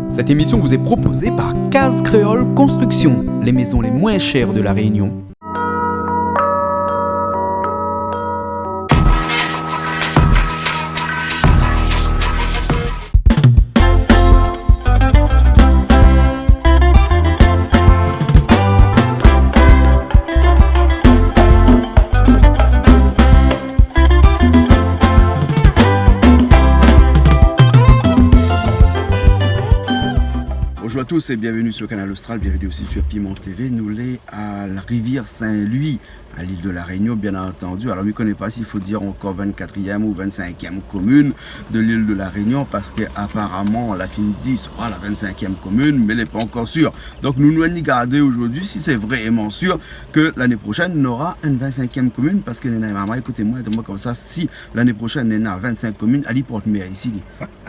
Cette émission vous est proposée par Case Créole Construction, les maisons les moins chères de la Réunion. Bonjour à tous et bienvenue sur Canal Austral, bienvenue aussi sur Piment TV. Nous sommes à la rivière Saint-Louis, à l'île de la Réunion, bien entendu. Alors, je ne connais pas s'il faut dire encore 24e ou 25e commune de l'île de la Réunion, parce qu'apparemment, la fin dit sera la 25e commune, mais elle n'est pas encore sûre. Donc, nous allons regarder aujourd'hui si c'est vraiment sûr que l'année prochaine, on aura une 25e commune, parce que maman, écoutez-moi, dis-moi comme ça, si l'année prochaine, on a 25 communes, à l'Ipporte-Mer ici,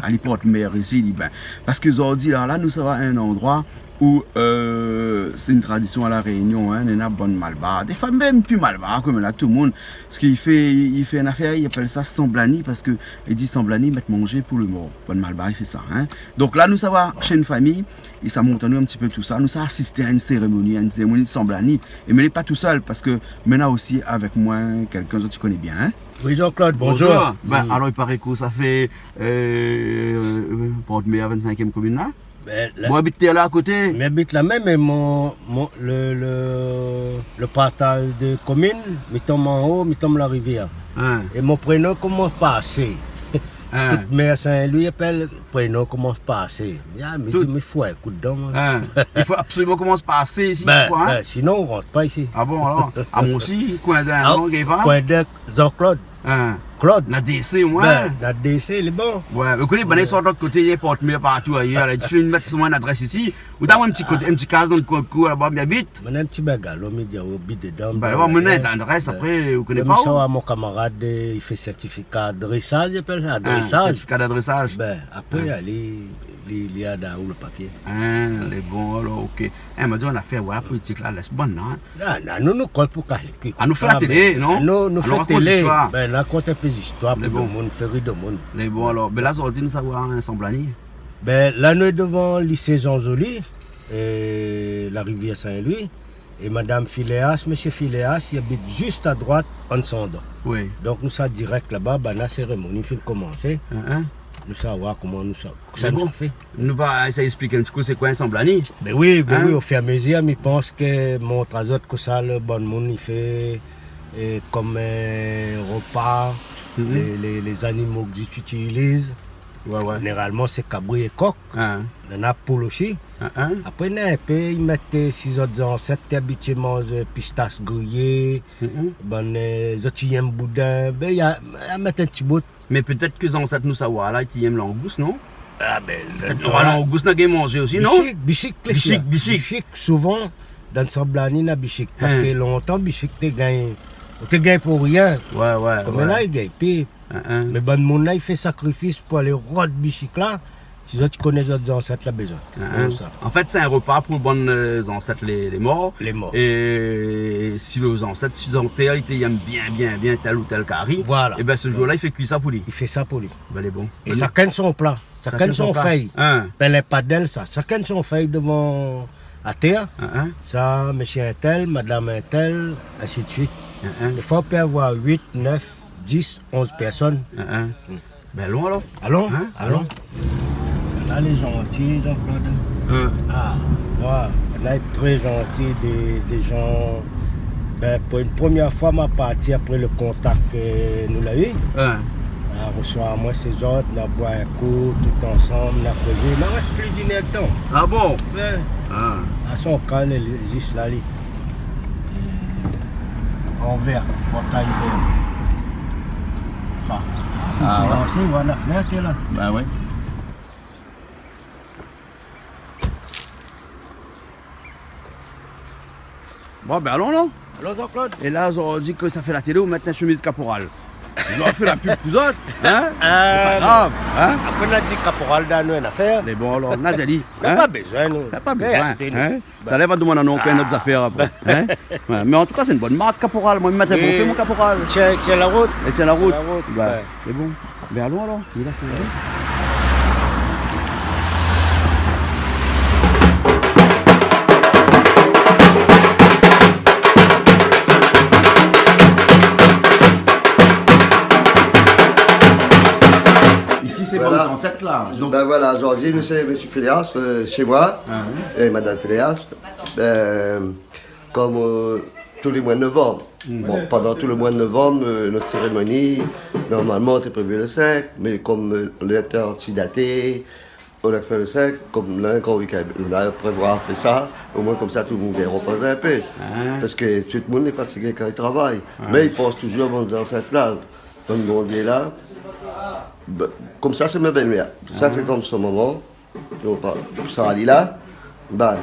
à l'Ipporte-Mer ici, ben, parce que aujourd'hui, là, nous serons à un endroit où c'est une tradition à la Réunion, hein, on a bonne malbar, des femmes même plus malbar comme là tout le monde, parce qu'il fait une affaire, il appelle ça samblani, parce que il dit samblani, mettre manger pour le mort, bonne malbar il fait ça, hein. Donc là nous savons chez une famille, et ça montre nous un petit peu tout ça, nous avons assisté à une cérémonie de samblani, et mais il n'est pas tout seul, parce que maintenant aussi avec moi quelqu'un que tu connais bien, hein. Oui, Jean-Claude, bonjour. Ben, alors il paraît que ça fait Porte-Mer à 25e commune là. Vous habitez là à côté? J'habite là même, mais le partage de commune, je tombe en haut, je tombe la rivière. Hein. Et mon prénom commence par C. Hein. Toute mère Saint-Louis appelle prénom commence par C. Mais Tout... dis, mais faut un coup de dent. Hein. Il faut absolument commencer par C ici. Quoi, hein? Sinon on ne rentre pas ici. Ah bon alors? À moi aussi, coin d'un nom, coin d'un Jean-Claude. Hein. Claude. La DC, moi. La DC, il est bon. Ouais, vous connaissez, ben, sur l'autre côté, il y a Porte-Mer partout ailleurs. Tu fais mettre sur une adresse ici. Ou t'as un petit case dans le coin là-bas, il habite. Mon un petit bagalo, il dit, habite dedans. Ben, là, mon adresse, après, vous connaissez pas. Je à mon camarade, il fait certificat d'adressage, il appelle ça, adressage. Certificat d'adressage. Ben, après, il y a dans le papier. Les bons, alors, ok. Elle m'a dit, on a fait, voilà, politique là, laisse bonne, non? Non, nous nous collons pour caler. Ah, nous fait la télé, non? Nous fait télé. Ben, là, raconte un peu d'histoire pour le monde, faire rire le monde. Les bons, alors, ben là, aujourd'hui, nous avons un samblani. Ben, là, nous sommes devant le lycée Jean Joly, et la rivière Saint-Louis. Et Madame Phileas, Monsieur Phileas, il habite juste à droite, en sondant. Oui. Donc, nous sommes direct là-bas, ben, la cérémonie fait commencer. Nous savons voir comment nous ça nous fait. Nous va essayer d'expliquer un petit coup c'est quoi un samblani. Ben oui, oui, au fur et à mesure, mais je pense que mon trésor que ça, le bon monde, il fait comme un repas, les animaux que tu utilises. Ouais. Généralement, c'est cabri et coq. On a poule aussi. Après, ils mettent 6 autres ancêtres qui habituent à manger pistaches grillées, les autres qui aiment boudin. Ben, il y a mettre un petit bout. Mais peut-être que les ancêtres nous savent là, ils aiment l'angouste, non? Ah ben, l'angouste, on a mangé aussi, non? Bichic, souvent, dans le samblani, il y a bichic. Parce que longtemps, bichic, tu gagnes pour rien. Ouais. Comme là, il gagne plus. Mais bon monde là, il fait sacrifice pour aller rôder bichic là. Si tu connais les autres ancêtres, là, besoin. En fait, c'est un repas pour les bonnes ancêtres, les morts. Les morts. Et si les ancêtres, si ils aiment bien tel ou tel curry, voilà. Et bien ce jour-là, il fait cuire ça pour lui. Il fait ça pour lui. Ben, les bons. Et chacun son plat. Chacun son feuille. Ben, les pas d'elle, ça. Chacun son feuille devant à terre. Ça, monsieur un tel, madame un tel, ainsi de suite. Des fois, on peut avoir 8, 9, 10, 11 personnes. Ben, allons alors. Allons. Là, les gentils, Jean-Claude. Là, il est très gentil, des gens. Ben, pour une première fois, ma partie après le contact que nous l'avons eu. On reçoit moi ces autres, on a boit un coup, tout ensemble, on a causé. Il ne reste plus d'une heure de temps. Ah bon? À son cas, il est juste là. En vert, portail vert. Ça. On voit la fenêtre là. Ben oui. Bon, ben allons là. Allons, Jean-Claude. Et là, on dit que ça fait la télé, on met une chemise caporal. Je leur fais la pub pour autres, hein? C'est pas grave, hein? Après, on a dit caporal dans nous une affaire. Mais bon, alors, on a déjà dit. T'as pas besoin, nous. T'as pas besoin, hein? T'allais pas demander à nous aucune autre affaire après, hein? Ouais, mais en tout cas, c'est une bonne marque, caporal. Moi, je me mettais pour faire mon caporal. Tiens la route. Et tiens la route. Ouais. C'est bon. Mais allons alors, il est là, c'est vrai. dans cette là. Donc... Ben voilà, aujourd'hui, nous c'est M. Phileas chez moi, et Mme Phileas, comme tous les mois de novembre. Bon, pendant tout le mois de novembre, notre cérémonie, normalement, c'est prévu le 5, mais comme l'être antidaté, on a fait le 5, comme là, quand on a prévoir faire ça, au moins comme ça, tout le monde est reposé un peu. Parce que tout le monde est fatigué quand il travaille. Mais il pense toujours dans cette là, dans le mondier là. Ben, comme ça, c'est ma belle-mère. Ça, c'est comme ce moment. Ça allait là. Ben,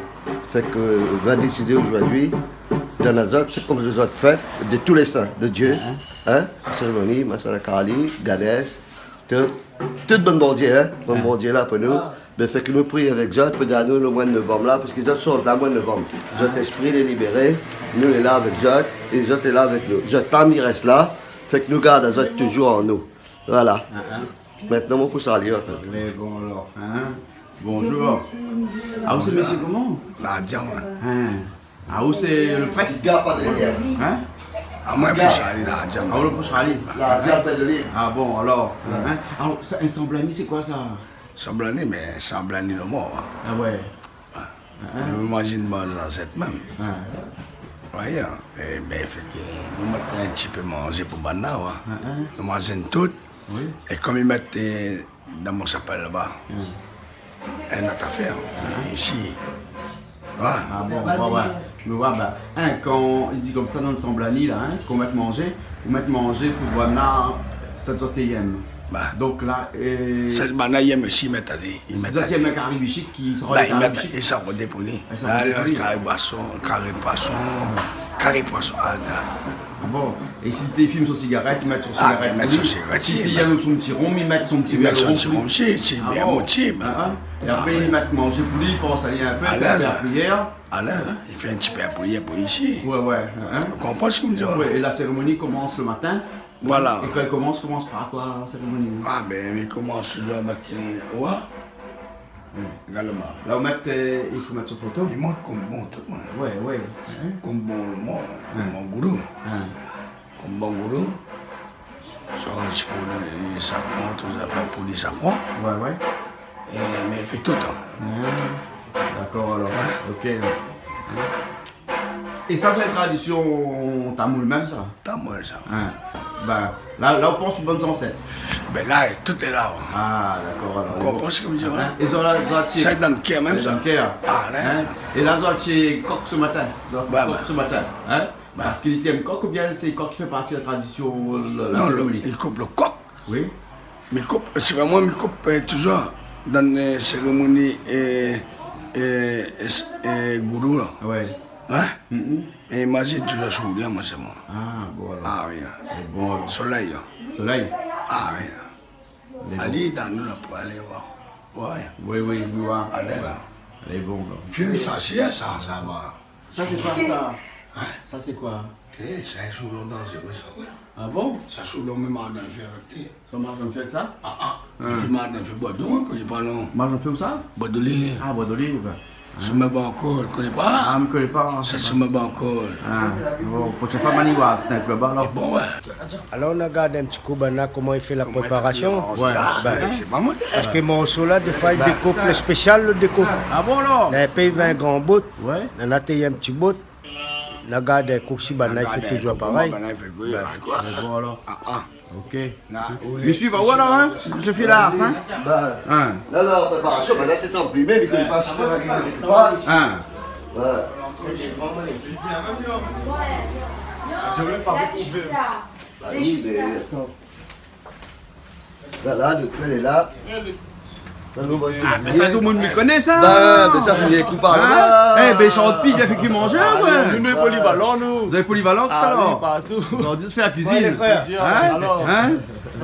fait que va décider aujourd'hui dans la zone, c'est comme les autres fêtes de tous les saints de Dieu. Cérémonie, Masala Kali, Ganesh, tout bon bon Dieu, bon bon Dieu là pour nous. Ben, fait que nous prions avec eux, pour nous le mois de novembre là, parce qu'ils sont là le mois de novembre. Notre esprit est libéré, nous est là avec eux, et les autres est là avec nous. Notre famille reste là, fait que nous gardons les autres toujours en nous. Voilà. Maintenant, mon pouce à lire. Bon alors, bonjour. Ah, où c'est monsieur comment? La diamant. Ah, où c'est le prêtre? Hein? Ah, moi, pour ça, la diamant. Ah, où le pouce à lire? La diable de l'île. Ah bon, alors. Alors, ça, un semblani, c'est quoi ça? Semblani, mais semblani le mot. Ah ouais. Nous imaginons dans cette même. Voyez, mais fait que nous mettons un petit peu manger pour Bana. Nous mangeons tout. Oui. Et comme ils mettent dans mon chapelle là-bas, une autre affaire, ici. Ouais. Ah bon, ouais. Mais ouais, bah, quand il dit comme ça dans le semblani, là, qu'on mette manger, vous mettez manger pour Bana 7e. Bah. Donc là, C'est le Bana, il aime aussi mettre à dire. il y a un caribichic qui sera Bah, ils mettent, ils sont redépolis. Carré poisson, carré poisson. Ah bon, et si tu filmes son cigarette, ils mettent son cigarette. Ils mettent son cigarette. Si il y a même son petit rhum, ils mettent son petit Ils mettent verre de son rhum. petit rhum, bien motivé. Et après, ils mettent manger pour lui, ils pensent aller un peu, À faire l'aise, la prière. Alain, il fait un petit peu à prière pour ici. Ouais. Vous comprenez ce que je me dis? Ouais, et la cérémonie commence le matin. Voilà. Et quand elle commence par quoi la cérémonie? Ah ben, il commence là avec ouais. Également. Là, il faut mettre son photo. Il montre comme bon tout le monde. Ouais. Comme bon le monde, comme bon gourou. Comme bon gourou. Ça pour ça prend tous les affaires pour les safrans. Ouais. Mais il fait tout le temps. D'accord alors. Ok. Et ça, c'est une tradition tamoule même, ça? Tamoule, ça. Ben, là, on pense une bonne ancêtre. Ben là, tout est là. Ah, d'accord alors. Vous comprenez ce que je me dis? Et ça, là, Ça est dans le cœur même, ça. Dans le cœur. Ah, là. Et là, ça, c'est coq ce matin. Bah. Ce matin. Parce qu'il était un coq ou bien c'est coq qui fait partie de la tradition, la Non, cérémonie? il coupe le coq. Oui. Mais coupe, c'est vraiment, il coupe toujours dans les cérémonies et gourou, là. Ouais. Et imagine, tu dois sourire, moi, c'est moi. Ah, bon alors. Ah oui. Bon alors. Soleil. Soleil. Ah oui. Allez dans nous là pour aller voir. Ouais. Oui, voir. À l'aise. Elle est bon là. Fume ça, c'est ça va. Ça, c'est quoi ça? Ça, c'est quoi? Ça est sous l'eau dans c'est quoi ça? Ah bon? Ça sous l'eau, mais marre d'en faire avec Ça marche un peu avec ça? Il fait marre d'en faire bois d'eau, on connaît pas non. Marche un peu où ça? Bois d'olive. Ah, bois d'olive. Ça me bat encore, on connaît pas? Ah, je ne connais pas. Ça se me bat encore. Bon, prochaine fois, Maniwa, c'est un club alors. Bon, ouais. Alors on a regardé un petit coup Bana, comment il fait la préparation. Ouais. C'est pas monté. Parce que mon là, des fois, il découpe le spécial, le découpe. Ah bon alors? Il paye 20 grands bouts. Ouais. On a payé un petit bout. On a regardé un coup si Bana, il fait toujours pareil. Bon alors. Ok. Non, Je suis va où alors, hein? Je fais là, hein? Là, la préparation, ben là, c'est en plus, mais il ne connaît pas si on a quelque part. Oui, mais attends. Là, elle est là. Ah, mais ça, tout le monde me connaît ça! Ben, mais ça, vous les coupes par là. Eh, ben, Chante-Pige, il a fait qui manger, ouais! Nous sommes polyvalents, nous. Vous avez polyvalent tout à Ah oui, l'heure? partout. Vous avez dit de faire la cuisine. Ouais, les frères. Alors.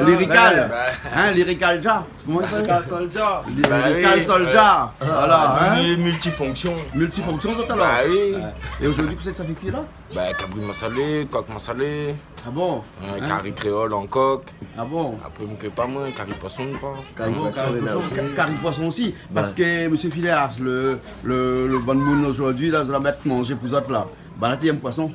Lyrical. Lyrical Jar. Comment il Lyrical Soldier. Lyrical Soldier. Voilà, Il est multifonction. Multifonction, tout à l'heure. Ah oui. Et aujourd'hui, vous savez que ça fait qui là? Cabri massalé, coq massalé, Ah bon? carré créole en coq. Ah bon? Après, je ne pas moi, carré poisson, quoi. Carré poisson aussi. Parce que M. Phileas, le bon monde aujourd'hui, là, je vais mettre manger pour autres là. Bah là, il y a un poisson.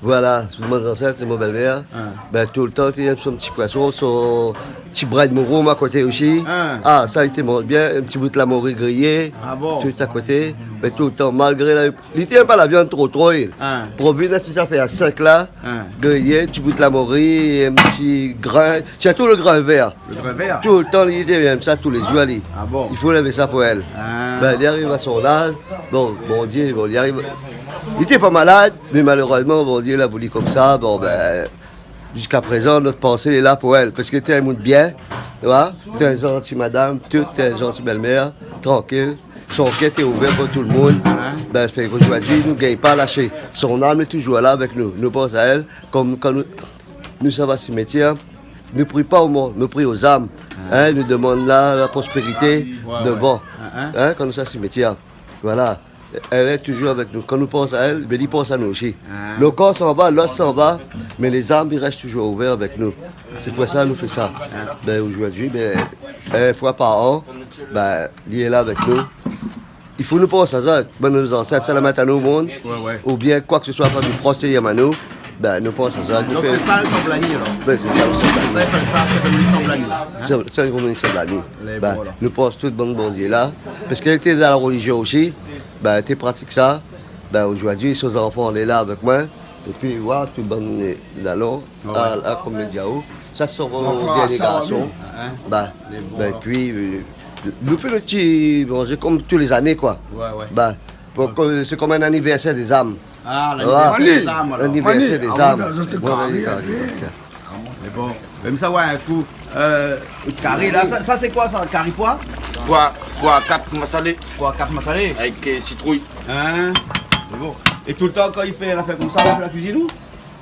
Voilà, mon ancêtre, c'est mon belle-mère. Ben, tout le temps, il y a son petit poisson, son petit bras de mouron à côté aussi. Ah, ça, il était bien. Un petit bout de la morue grillée, tout à côté. Mais tout le temps, malgré la... Il n'était pas la viande trop. Pour venir, ça fait à 5 là, grillé, un petit bout de la morue, un petit grain. Tu as tout le grain vert. Le grain vert? Tout le temps, il était même ça tous les jours. Ah bon? Il faut lever ça pour elle. Ben, il arrive à son âge. Bon Dieu, il arrive... Il n'était pas malade, mais malheureusement, bon Dieu l'a voulu comme ça. Bon, ben, jusqu'à présent, notre pensée est là pour elle, parce qu'elle était un monde bien, tu vois. T'es un gentil madame, toute un gentil belle-mère, tranquille. Son cœur était ouvert pour tout le monde. Ben, c'est qu'aujourd'hui, il ne gagne pas lâché. Son âme est toujours là avec nous. Nous pensons à elle, comme quand nous sommes à ce cimetière. Ne prie pas au monde, nous prie aux âmes. Nous demandons la prospérité devant, quand nous sommes à ce cimetière. Voilà. Elle est toujours avec nous. Quand nous pensons à elle, ben, il pense à nous aussi. Le corps s'en va, l'os s'en va, mais les âmes, ils restent toujours ouverts avec nous. C'est pour ça que nous faisons ça. Ben, aujourd'hui, ben, une fois par an, ben, il est là avec nous. Il faut nous penser à ça. Ben, nos ancêtres, ça la mettre à nous au monde. Ou bien quoi que ce soit, famille proche, il y a à nous. Ben, nous pensons à ça. Donc c'est ça le Samblani alors? Ben, c'est ça le Samblani. C'est Samblani. C'est le Samblani. Ben, nous pensons tout bon Dieu là. Parce qu'elle était dans la religion aussi. Ben, tu pratiques ça. Ben, aujourd'hui, ses enfants, on est là avec moi. Et puis, voilà, tout le monde est là, comme le diao. Ça sort au dernier garçon. Ben, puis, nous faisons le petit manger comme tous les années, quoi. Ben, c'est comme un anniversaire des âmes. Ah, l'anniversaire des âmes, alors. L'anniversaire des âmes. Mais bon, même ça, ouais, un coup. Curry, là, ça c'est quoi ça? Curry quoi? Quoi, 4 masalé. Quoi, 4 masalés? Avec citrouille. Hein? C'est bon. Et tout le temps, quand il fait la fête comme ça, on fait la cuisine ou?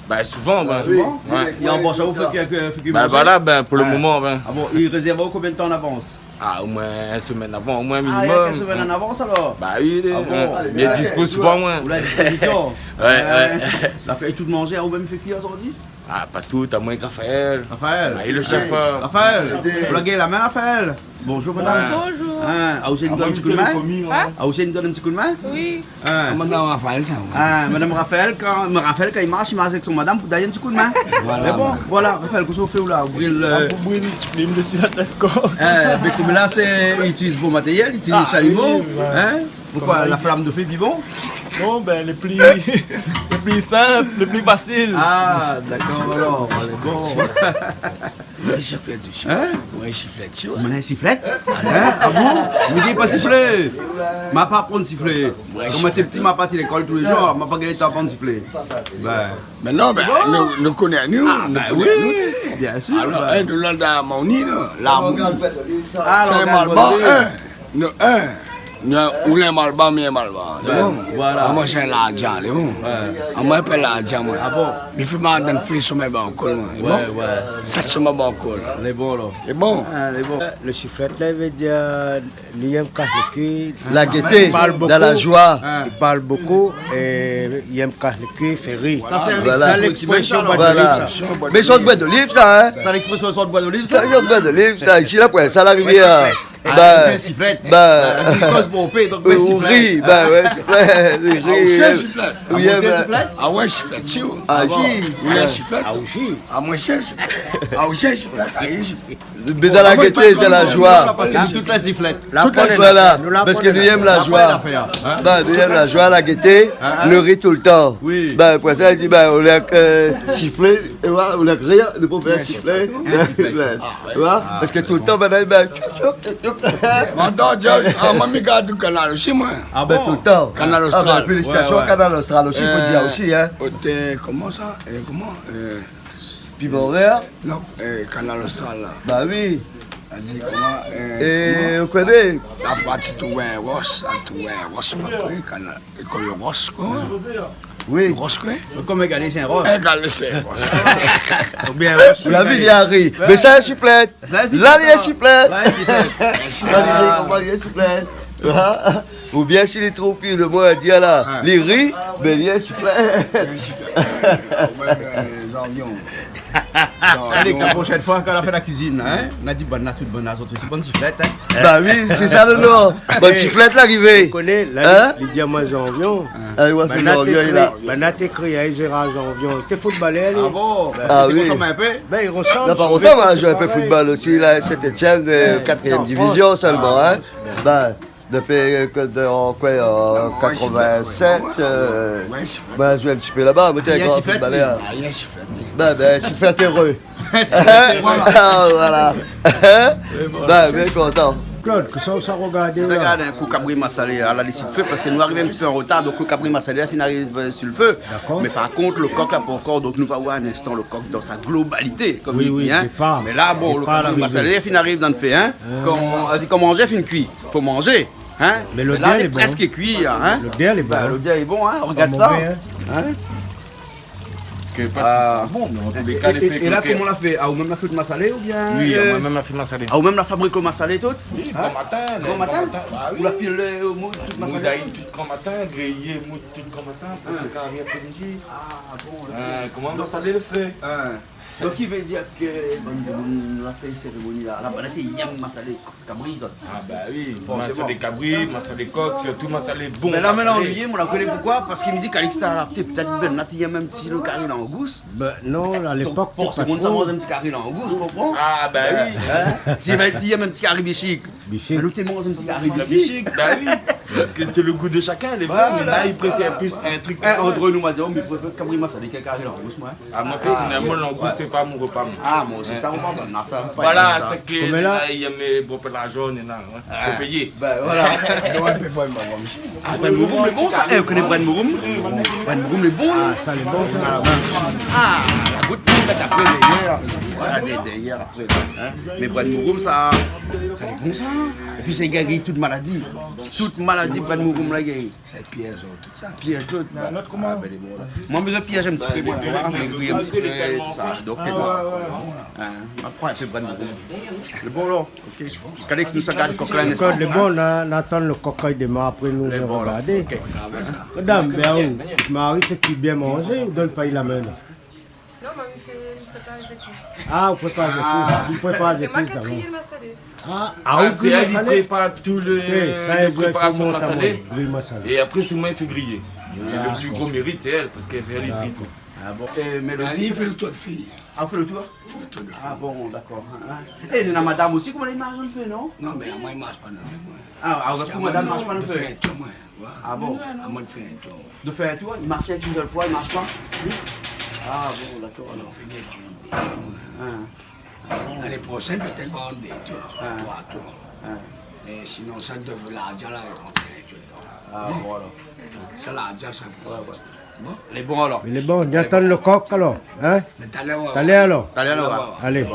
Ben, souvent, ben. Ouais. Il embauche à vous, fait qu'il Ben, voilà, ben, pour le moment, ben. Ah bon, il réserve combien de temps en avance? Ah, au moins une semaine avant, au moins un Ah, minimum. il y a 15 semaines en avance alors? Bah oui, bon? mais il dispose souvent moins. Ou la disposition? Ouais. La fête tout manger à vous-même fait qui aujourd'hui? Ah, pas tout, à moins que Raphaël. Raphaël? Ah, il est le chef. Raphaël? Vous laguez la main, Raphaël? Bonjour, madame. Bonjour. Ah, vous donne un petit coup de main? Ah, vous donne un petit coup de main? Oui. Madame Raphaël, ça. Madame Raphaël, quand il marche avec son madame pour donner un petit coup de main. Mais bon, voilà, Raphaël, qu'est-ce que vous faites là? Vous Il me décide à tête corps. mais comme là, il utilise bon matériel, il utilise chalumeau. Pourquoi? La flamme de feu vivant? Non, ben, les plus simples, les plus faciles. Ah, d'accord, alors, allez, bon. Oui, sifflette aussi. Oui, sifflette, tu vois. On a un sifflet? Ah bon? Vous ne dites pas siffler? Je ne pas apprendre à siffler. Quand j'étais petit, je suis parti à l'école tous les jours, je n'ai pas gagné à apprendre à siffler. Mais non, ben, nous connaissons, nous. Oui, bien sûr. Alors, nous l'avons dans l'harmonie, l'harmonie. Ah, C'est un malban, ou les malban, mais malban. Voilà. Moi, c'est l'argent, bon. Moi, je l'appelle l'argent, moi. Ah bon? Mais il faut m'en donner sur mes banques, moi. Ça, c'est ma banque. Les bons, là. C'est bon. Les bons. Le chiffrette là, il veut dire l'IM Kahleki. La gaieté, dans la joie. Il parle beaucoup et l'IM Kahleki fait rire. Ça, c'est Voilà. l'expression bois Voilà. d'olive. Mais sorte bois d'olive, ça, hein? C'est l'expression sorte bois d'olive, Ça, ça? sorte bois d'olive, ça. Ici, là, pour ça, la rivière. Un sifflet. Ben, Une cause pour paix, donc un on sifflet. rit, ben ouais, sifflet, C'est sifflet. oui, Ah ouais, sifflet, tu vois. ah, si, Il est sifflet. Ah oui. Ah moi, c'est sifflet. Ah oui, c'est sifflet. Ah oui. mais dans la gaieté, dans la joie, Parce que c'est toute la sifflette. toute la joie là, parce que nous aimons la joie, ben, nous aimons la joie, la gaieté, nous rit tout le temps, Oui. ben, pour ça, il dit, ben, on a siffler, tu vois, on a rire, nous pouvons faire siffler, tu vois, parce que tout le temps, ben, Attends, moi, je regarde le canal aussi, moi. Ah ben, tout le temps. Canal Ah, Austral. ben, félicitations, Canal Austral aussi, il faut dire aussi, hein. Comment ça? Comment? Piment vert, Non, Canal Austral, là. bah oui, Elle dit comment? et on connaît, La partie tout est rosse, tout est rosse, canal. École rosse, quoi. oui, Rosse, quoi. Comme regarder, c'est un rose. Égal, c'est rosse. la ville y a ri, mais ça, un sifflet, là, il y a un sifflet. Là, un sifflet. Ou bien s'il est trop pire, le mot à dire là, les riz, ben il y a un sifflet. Les avions. Allez, la prochaine fois, quand on a fait la cuisine, hein, on a dit bonne toute bonne autres aussi, bonne sifflette. Hein. Bah oui, c'est ça le nom. Bonne sifflette l'arrivée. Tu connais, Hein? là, il dit à moi Janvion. Ah oui, c'est Janvion, il a. Maintenant, t'es créé à Gérard Janvion. T'es footballeur, Ah bon, Ah tu oui. consommes un peu. ben il ressemble. Non, par ça, moi, je joue un peu football aussi, là, à Saint-Etienne, 4e division seulement, hein. Ben, depuis en 87, ben, je joue un petit peu là-bas, mais t'es un Rien grand sifflette, footballeur. Rien sifflé. Ben, sifflette heureux. Voilà. Ben, bien content. Claude, que ça regarde Ça là. regarde un coup cabri massalé à la liste de feu parce que nous arrivons un petit peu en retard, donc le cabri massalé arrive sur le feu. D'accord. Mais par contre, le coq là pas encore, donc nous allons voir un instant le coq dans sa globalité, comme Oui, il dit. oui, Hein. c'est pas- Mais là, bon, c'est le pas cabri l'arrivée. massalé arrive dans le fait. Hein. Quand manger, fin cuit. Il faut manger. Hein. Mais le là, bière il est est bon. presque cuit. Hein. Le bière est bon. Bah, le bière est bon, hein. Regarde Pas ça. mauvais, hein. Hein. Que pas bon, mais en tous les cas, les faits Et là, croqués. comment on l'a fait? Ah, ou même la fait de massalé ou bien Oui, moi-même, ma fille m'a salé. Ah, ou même la fabrique le massalé tout? Oui, grand matin. Grand matin? Ah oui. Ou la pile au mot toute Moud massalé? d'ail tout grand matin, grillé moud tout grand matin, pour faire carrière après-midi. Ah, bon, Comment on doit saler le frais? Donc il veut dire que on a fait une cérémonie là, on a fait yam massalé cabri. Ah bah oui, Bon, moi c'est ça bon. les cabris, moi ça les coqs, surtout moi ça les bons. Mais là maintenant on salés. y est, on la connaît pourquoi? Parce qu'il me dit qu'Alixta a adapté peut-être ben là il y a même petit le carré là en gousse. Ben non, à l'époque, Pour t'es ce pas monde ça trop. mange un petit carré là en gousse, tu comprends? Ah bah oui. Hein? S'il va être il y a même petit carré bichic. Bichic. Mais l'autre il mange un petit carré La bichic. bichique, bah oui. Parce que c'est le goût de chacun, les frères. Mais là, ils préfèrent plus un truc. André nous m'a dit, oh, mais il préfère cabri massalé qu'un carré là en gousse moi. Ah, moi personnellement, l'angouste, c'est pas mon repas. moi. Ah moi c'est ça on parle non ça. pas Voilà, ça. c'est que Comme là. là, il y a mes bons la jaune et là, faut payer. Ben voilà. Ah, Bren Mouroum, les bons ça. Eh, vous connaissez Bren Mouroum? Bren Mouroum, les bons. Ah, ça, les bons, ça. Ah, la goutte peut-être après derrière. Voilà, derrière après. Hein. Mais Bren Mouroum, ça est bon ça. Et puis c'est guéri toute maladie. Toute maladie, Bren Mouroum l'a guéri. C'est piège, tout ça. Piège tout. Ah, ben les bons là. Moi, je piège un petit peu, moi, tu vois, mais griller un petit peu, tout ça. Donc, après, c'est Bren Mouroum. Le bon là, ok. Calix nous regarde coquelin Quand les bons, on attend le coquille demain après nous les regarder. Madame, ben où? Marie, c'est qui bien manger ou donne pas la main? Non, mamie prépare les épices. Ah, vous préparez des choses. Vous préparez des C'est moi qui ai choses trié avant. le massalé. Ah, C'est elle qui prépare tout le ça, les préparations de la salée. Oui, ma salée. Et après, c'est moi qui fais griller. Et le plus gros mérite, c'est elle, parce que c'est elle qui trie tout. Ah bon. Mais le Allez, fais le tour de fille. Ah, on fait le tour? Ah bon, d'accord. Et il y a madame aussi, comment les mariés on le fait, non? Non, mais moi, il marche pas dans le moi. Ah, on va madame marche pas le faire fait. un tour, moi. Ah bon? À moi de faire un tour. De faire un tour, il marchait une seule fois, il marche pas? Ah bon, d'accord. On Alors. fait des Ah, L'année prochaine, peut-être vendre des tours. 3 tours. ah, Et sinon, ça devrait l'argent là, on fait un tour. ah bon alors. Ça, l'argent, ça peut. Bon, Les bons alors. Il est bon, on attend le coq alors. Hein? mais t'as l'air. Allez alors. Allez alors. Allez.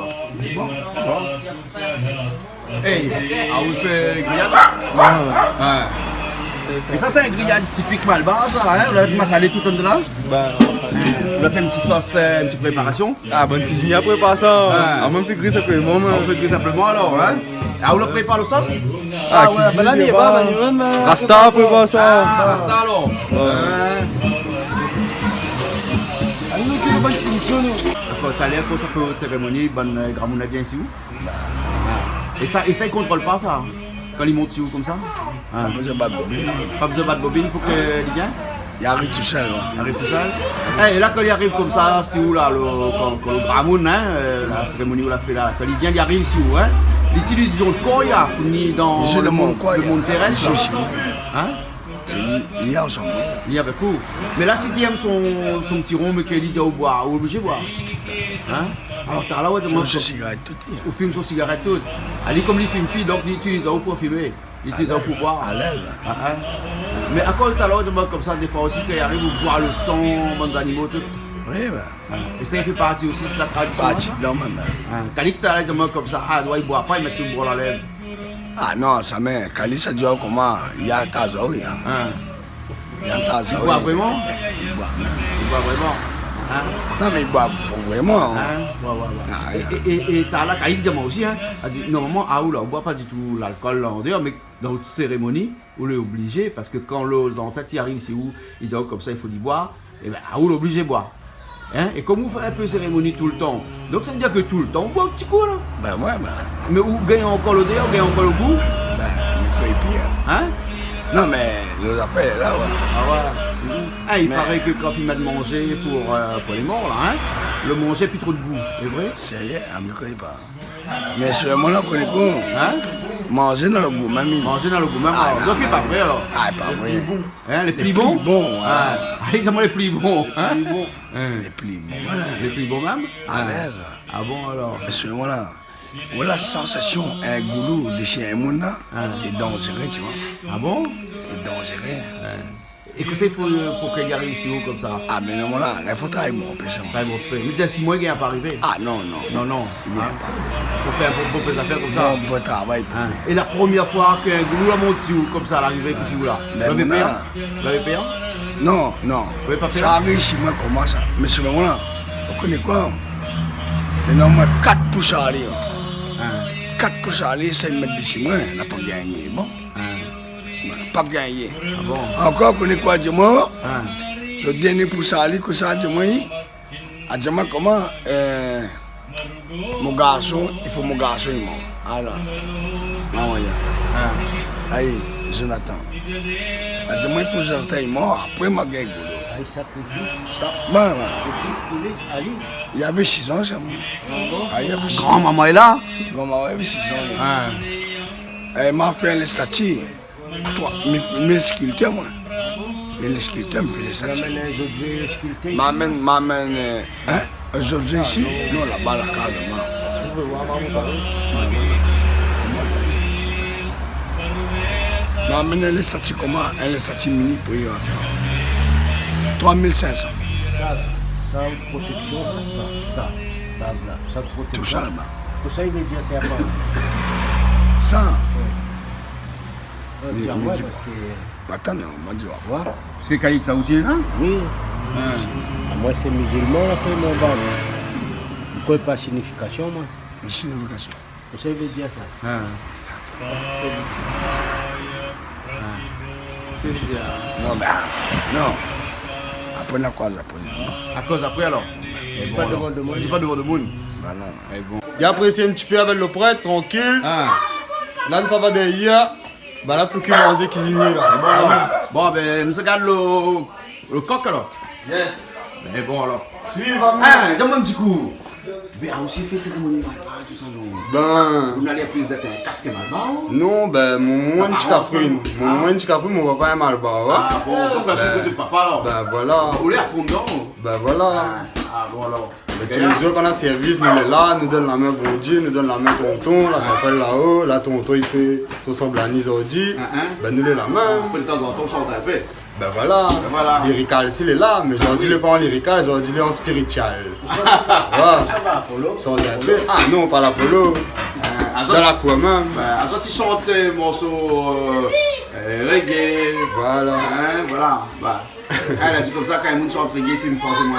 Hey, ah vous fait grillade? Ouais. Et ça c'est un grillade typique malbas ça, hein? Là, tu m'as salé tout comme là? Bah, Là, fait une petite sauce, une petite préparation. ah, bonne cuisine après pas ça. Ah, même fait gris simplement. On fait griller simplement alors, hein? Ah, vous le prépare le sauce? Ah, ouais, bah là, n'est pas, Rasta prépare ça. Ah, ça alors. D'accord, t'as l'air que ça fait une cérémonie, bonne gramouna bien ici où? Et ça, il contrôle pas ça? Quand il monte ici où comme ça? Pas besoin de bobine. Pas besoin de battre bobine pour qu'il vienne? Il arrive tout seul. Il arrive tout seul. Et là, quand il arrive comme ça, c'est où là, quand le gramoun, hein, la cérémonie où l'a fait là, quand il vient, il arrive ici où, hein? Il utilise, disons, le koya, ni dans C'est le monde koya. le monde terrestre. Ici, là. Hein? Il y a ensemble. Il y avait coup. Mais là, si tu aimes son petit rond, mais qu'il dit au boire, ou obligé de boire. Hein? Alors, t'as là, ouais, Il faut cigarette tout. ou fume son cigarette toute. Ali, comme il fume plus, donc il utilise ça pour fumer. Il utilise ça pour boire. À l'aise. Ah, hein. Mais à quoi tout à l'heure, comme ça, des fois aussi, qu'il arrive à boire le sang, bons animaux, tout. Oui, ben. Et ça, il fait partie aussi de la tradition. Parti dedans maintenant. Calix, t'as l'air comme ça, ah, il boit pas, il met son bois à la lèvre. Ah non, ça met. Kali, ça dit comment? Il y a Tazaoui. Hein. Il y a Il Tazaoui. boit vraiment? Il boit. Il boit vraiment. Hein? Non, mais il boit pas vraiment. Hein? Ouais, ouais, ouais. Ah, Et t'as là, Calix dit moi aussi, hein, a dit, normalement, à où là, on boit pas du tout l'alcool là en dehors, mais dans une cérémonie, on est obligé, parce que quand les ancêtres y arrivent ici où, ils disent comme ça, il faut y boire, et bien à où l'obligé de boire. Hein? Et comme vous faites un peu cérémonie tout le temps, donc ça veut dire que tout le temps, on boit un petit coup là. Ben ouais, ben. Mais vous gagnez encore l'odeur, vous gagnez encore le goût. Ben, il peut pire. Hein? Non, mais nos affaires là, ouais. Ah ouais. Ah, il paraît que quand il m'a de manger pour les morts là, hein, le manger plus trop de goût, c'est vrai? Sérieux, on ne me connaît pas. Mais sur le moment, on connaît quoi? Hein? Manger dans le goût, mamie. Manger dans le goût, même. Donc c'est pas vrai alors. Ah, pas vrai. Hein, les plus bons? Bon, Ah, exactement les plus bons. Hein? les plus bons. Les plus bons même? À l'aise. Ah bon alors? Mais sur le moment là, voilà sensation, un goulot de chez un monde là, est dangereux, tu vois. Ah bon? Est dangereux. Et que c'est pour qu'il arrive si haut comme ça? Ah, mais non, là, il faut travailler mon péché. Mais déjà 6 mois qu'il n'est pas arrivé. Ah, non, non. Non, non. Il n'y a pas. Faut faire beaucoup de affaires comme ça. Bon, bon travail pour faire. Et la première fois qu'un goulot la monte si haut comme ça, l'arrivée ici où là? Vous l'avez payé? Vous l'avez payé? Non, non. Vous n'avez pas payé? Ça arrive chez moi comment ça? Mais sur le moment là, on connaît quoi? Maintenant, moi, 4 pouces à aller. 4 pouces à aller, 5 mètres de chez moi, on n'a pas gagné. Bon? Pas gagné. Ah bon? Encore, on connaît quoi, dis-moi? Hein? Le dernier pouce à aller, que ça, dis-moi? Ah, dis-moi comment? Mon garçon, il faut mon garçon, il mort. Alors, ah, ouais. Aïe, Jonathan. Ah, dis-moi, il faut que Jonathan, il mort. Après, ma gueule. Ah, il sacrifie. Ça, bah, Le fils pour lui, Ali. il y avait 6 ans, ça. Ah, il y avait 6 ans. Grand-maman est là? Grand-maman avait 6 ans. Hein? Elle m'a fait les statues. Mes sculpteurs, moi. Mais les sculpteurs me font les Tu statues. amènes les objets sculptés. M'amène, un objet ici? Non, là-bas, la case, moi. Si vous voulez voir, maman, parler. M'amène les statues comment? Les statues mini pour y avoir ça. 3500. Ça, protection, ça, là. Ça, Tout protection. ça là-bas. Pour ça, il veut dire, c'est à part. Ça, Dire, mais ouais, dis- parce que. attends, non, on va dire. Voilà. Parce que Calix ça aussi, hein? Oui. Moi, c'est musulman, là, fait mon bal. Vous ne connaissez pas la signification, moi. Mais c'est une vocation. Pour ça, il veut dire ça. Non, mais non. Après, la quoi, après. À cause après alors? C'est pas devant de moi. C'est pas devant le monde. Bah non. Il a apprécié un petit peu avec le prêtre, tranquille. Là, ça va derrière. Bah là, faut qu'il mange cuisinier là. Bon alors, bon ben, nous regarde le coq alors. Yes. Mais bon alors. Suivez-moi. Ah, dis-moi un petit coup. Mais on aussi fait cérémonie malbare tout ça non. Ben. Vous n'allez plus d'être un casque malbare? Non, ben, mon petit cafrine. Mon petit cafrine, mon papa est mal bas, ouais. Ah bon, donc là c'est côté de papa alors. Ben voilà. Vous voulez à fond dedans? Ben voilà. Ah bon alors. Mais tous les jours, quand on a service, nous est là, nous donne la main bon Dieu, nous donne la main tonton, là ça s'appelle là-haut, là tonton il fait son semble à Nizordi, ben nous est la main. De temps en temps, on chante un peu. Ben voilà, Voilà. lyrical s'il est là, mais j'ai dit le pas en lyrical, j'ai dit le en spiritual. Voilà, chante un peu. Ah non, pas l'Apollo, dans la cour même. À toi tu chantes un morceau reggae. Voilà. Hein, voilà. Bah. Elle a dit comme ça quand un chante reggae, film forcément.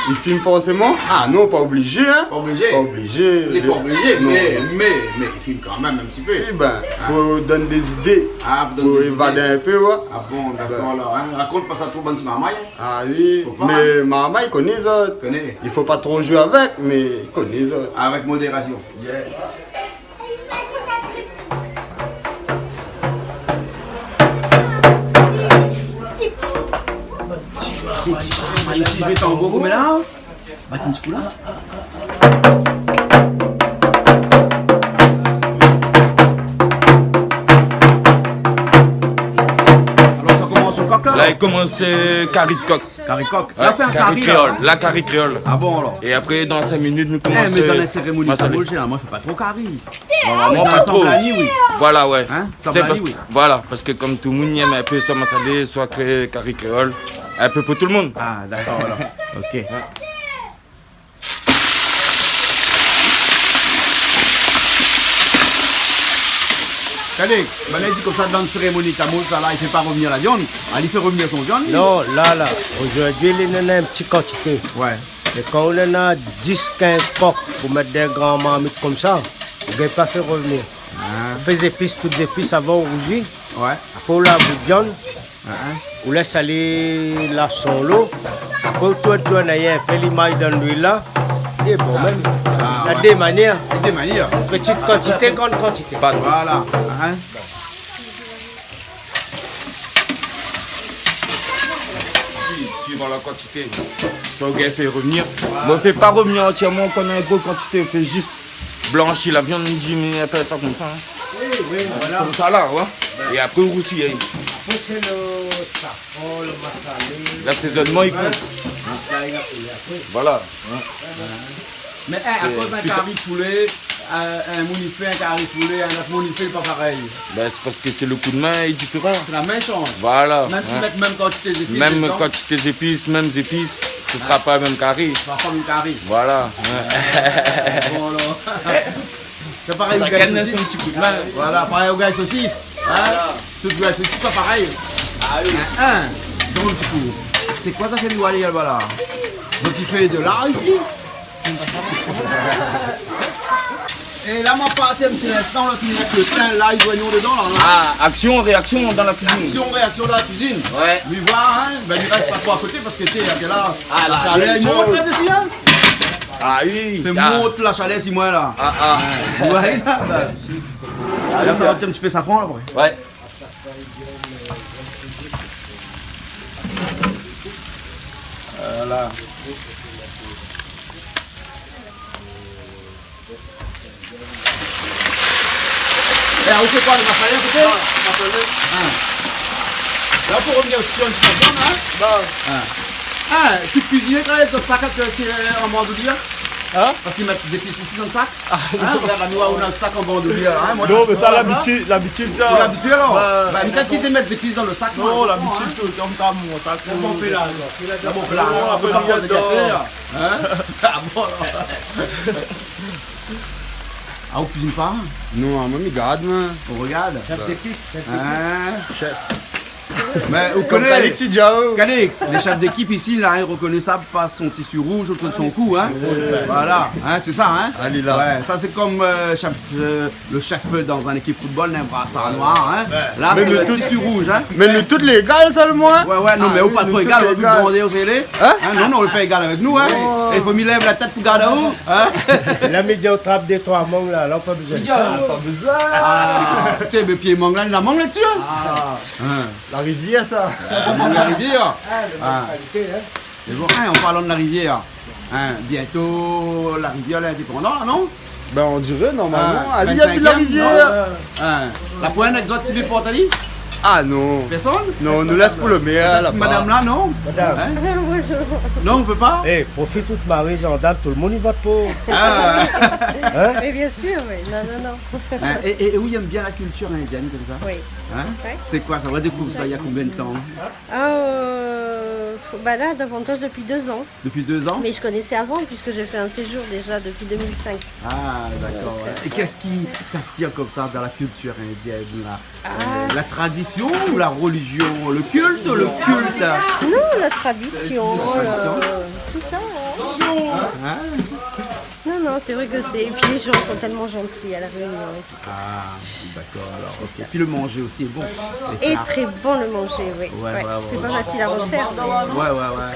Il filme forcément? Ah non, pas obligé hein. Pas obligé. Pas obligé. Il est pas obligé, Non. mais il filme quand même un petit peu. Si ben, pour donner des idées, Ah, pour évader un peu, ouais. Ah bon, d'accord alors. Hein. Raconte pas ça trop bon, c'est ma maille. Ah oui, Faut pas, mais maman il connaît les autres. Connais. Il faut pas trop jouer avec, mais il connaît les autres. Avec modération. Yes. Si je vais t'en beaucoup, mais là, bah tu me secoues là. Alors ça commence au coq là? Là, il commence carré de coq. Carré coq. Ouais, Là, fait un carré carré créole. là. La carré créole. Ah bon alors. Et après, dans 5 minutes, nous Eh, commençons. mais dans la cérémonie Massalé. tamoul, généralement, c'est pas trop carré. Normalement, Dans pas trop. Samblani, oui. Voilà, ouais. Hein, C'est Samblani, parce que, oui. voilà, parce que comme tout le monde aime un peu soit massalé, soit carré créole, un peu pour tout le monde. Ah, d'accord alors. Ok. Regardez, ben là, il dit comme ça dans une cérémonie tamoul, ça là, il fait pas revenir la viande. Ah, il fait revenir son viande. lui. Non, là, aujourd'hui, il en a une petite quantité. Ouais. Et quand on en a 10-15 coques pour mettre des grands marmites comme ça, on ne peut pas faire revenir. On fait des épices, toutes les épices avant rougi. Ouais. Pour la viande, on laisse aller la son l'eau. Après, on tourne un peu l'image dans l'huile là. Et bon, même, il y a des manières. Des manières. Petite quantité, grande quantité. Voilà. Hein? Suivant la quantité. Soit le gars fait revenir. Moi, fait pas revenir entièrement quand on a une grosse quantité. On fait juste blanchir la viande, mais on fait ça comme ça. Hein. Oui, voilà. Comme ça là, ouais. Et après, aussi, Après, c'est le safran, le massalé. l'assaisonnement, il compte. Voilà. Mais à cause d'un carré poulet, un mounifé, un carré poulet, un autre mounifé, pas pareil. Ben, c'est parce que c'est le coup de main est différent. La main change. Voilà. Même si mettre même quantité d'épices. Même dedans, quantité d'épices, mêmes épices, ce sera pas le même carré. ça va pas le carré. Voilà. Bon, alors. C'est pareil au Ça gars gagne de un saucisse. petit coup de main. Voilà, pareil au gars de saucisse. Hein? Tout le gars de saucisse, pas pareil. Ah oui. Donc, du coup, c'est quoi ça fait du wali là? Donc, il fait de l'art ici? Et là, moi, parti un petit instant, là, tu mets le thym, l'ail, l'oignon dedans, là. Non? Ah, action, réaction dans la cuisine. Action, réaction de la cuisine. Ouais. Lui voir, hein, ben il reste pas trop à côté parce que tu sais, là, Ah, la chaleur, il monte là-dessus, hein. Ah oui. C'est Ah. monte la chaleur, si moi, là. Ah, Ouais, là, là, ça va être un petit peu safran, là, après. ouais. Voilà. Et alors, on fait quoi, le massalé, là, pour revenir sur une personne, hein. Tu cuisines quand même dans le sac en bandoulière? Hein? Parce qu'ils mettent des épices aussi dans le sac. Regarde, nous, on a un sac en bandoulière. Hein. Moi, Non, je mais ça, là. l'habitude, ça. Pour l'habitude, alors. Ouais. Bah, peut-être qu'ils te mettent des épices dans le sac. Non, moi, l'habitude, tout comme ça, moi, ça. C'est bon, fait là. Ah bon, là, un peu on va de boire des dedans. cafés, là. Hein? Ah bon, alors. Ah, on cuisine pas? Non, moi, je garde, moi. On regarde. Chef d'équipe. Hein? Mais vous Comme connaissez, Calix Diao. Calix, les chefs d'équipe ici, là, reconnaissables par son tissu rouge autour de son cou, hein. Voilà, hein, c'est ça, hein. Allez, là. Ouais, ça c'est comme le chef dans une équipe football, un brassard noir, hein. Là, Mais c'est nous le tous- tissu rouge, hein. Mais nous, toutes les gars, ça, le moins. Ouais, non, mais au pas trop égal, on va égal. vous demander au télé. Hein? Non, non, on le fait égal avec nous, hein. Et il faut m'y lève la tête pour garder où, hein. La média au trappe des trois mangues là, là, pas besoin. Pas besoin. Ah, putain, mes pieds manguent là, il a mangue là-dessus, hein. La rivière, ça. Mangue la rivière. Ah. Mais bon, hein, en parlant de la rivière, hein, bientôt la rivière elle est indépendante, là, non? Ben, on dirait, normalement. Ah, Allez, il y a plus de la 25e, rivière. Hein. La pointe exote civile pour Ali? Ah, non. Personne? Non, on nous laisse pour le meilleur, là-bas. Madame là, non? Madame, Hein? Non, on peut pas? eh, profite toute Marie, gendarme, tout le monde y vote pour. Ah, Hein? Mais bien sûr, oui. Non. hein, et où il aime bien la culture indienne comme ça? Oui. Hein? Ouais. C'est quoi? Ça va découvrir ça il y a combien de temps? Bah là, davantage depuis 2 ans. Depuis 2 ans? Mais je connaissais avant puisque j'ai fait un séjour déjà depuis 2005. Ah, d'accord. Ouais. Et qu'est-ce qui t'attire comme ça dans la culture indienne là? La tradition ou la religion? Le culte? Le culte? Non, la tradition, tout ça. Hein? Non, c'est vrai que c'est... Et puis les gens sont tellement gentils à la Réunion. Et tout. Ah, d'accord, alors, ok. Puis le manger aussi est bon. Les Et plats. très bon le manger, oui. Ouais. C'est pas facile à refaire. mais- Ouais.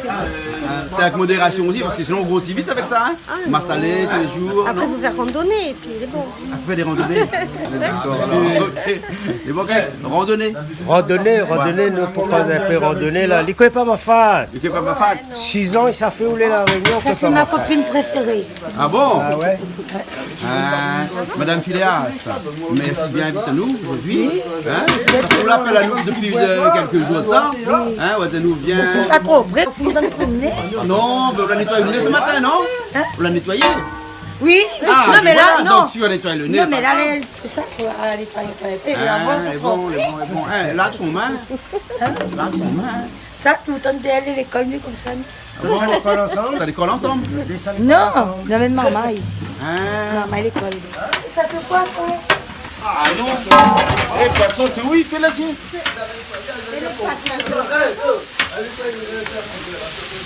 Hein, c'est avec modération aussi, parce que sinon on grossit vite avec ça, hein. Ah, Massalé tous les jours. Après, vous faire randonner et puis il est bon. Après des randonnées. D'accord, alors, ok. Et bon, Grex, randonnée. Randonnée, nous pourquoi un peu randonnée là. Il connaît pas ma femme. Tu es pas ma fan? 6 ans, il s'est fait rouler la Réunion. Ça, c'est ma copine préférée. Ah bon? Ah ouais? Madame Phileas, merci bien invité à nous aujourd'hui. Hein? On l'appelle à nous depuis quelques jours de ça. Hein? Ouais, ça nous vient. Pas trop, bref, faut dans le promener. Non, mais on l'a nettoyé le nez ce matin, non? On l'a nettoyé. Oui, Ah, non, mais là, voilà, non. donc si on nettoie le nez. Non, mais là, ça, faut aller travailler. Et avant, les c'est bons, trop. les bons. Hein, là, son main. Là, son main. Ça, tout le temps d'aller à l'école, mais comme ça. Ça les colle ensemble. Non, la même marmaille. Hein? Marmaille, l'école. Ça se quoi, ça? Ah non. Eh, personne, c'est où il fait la tienne?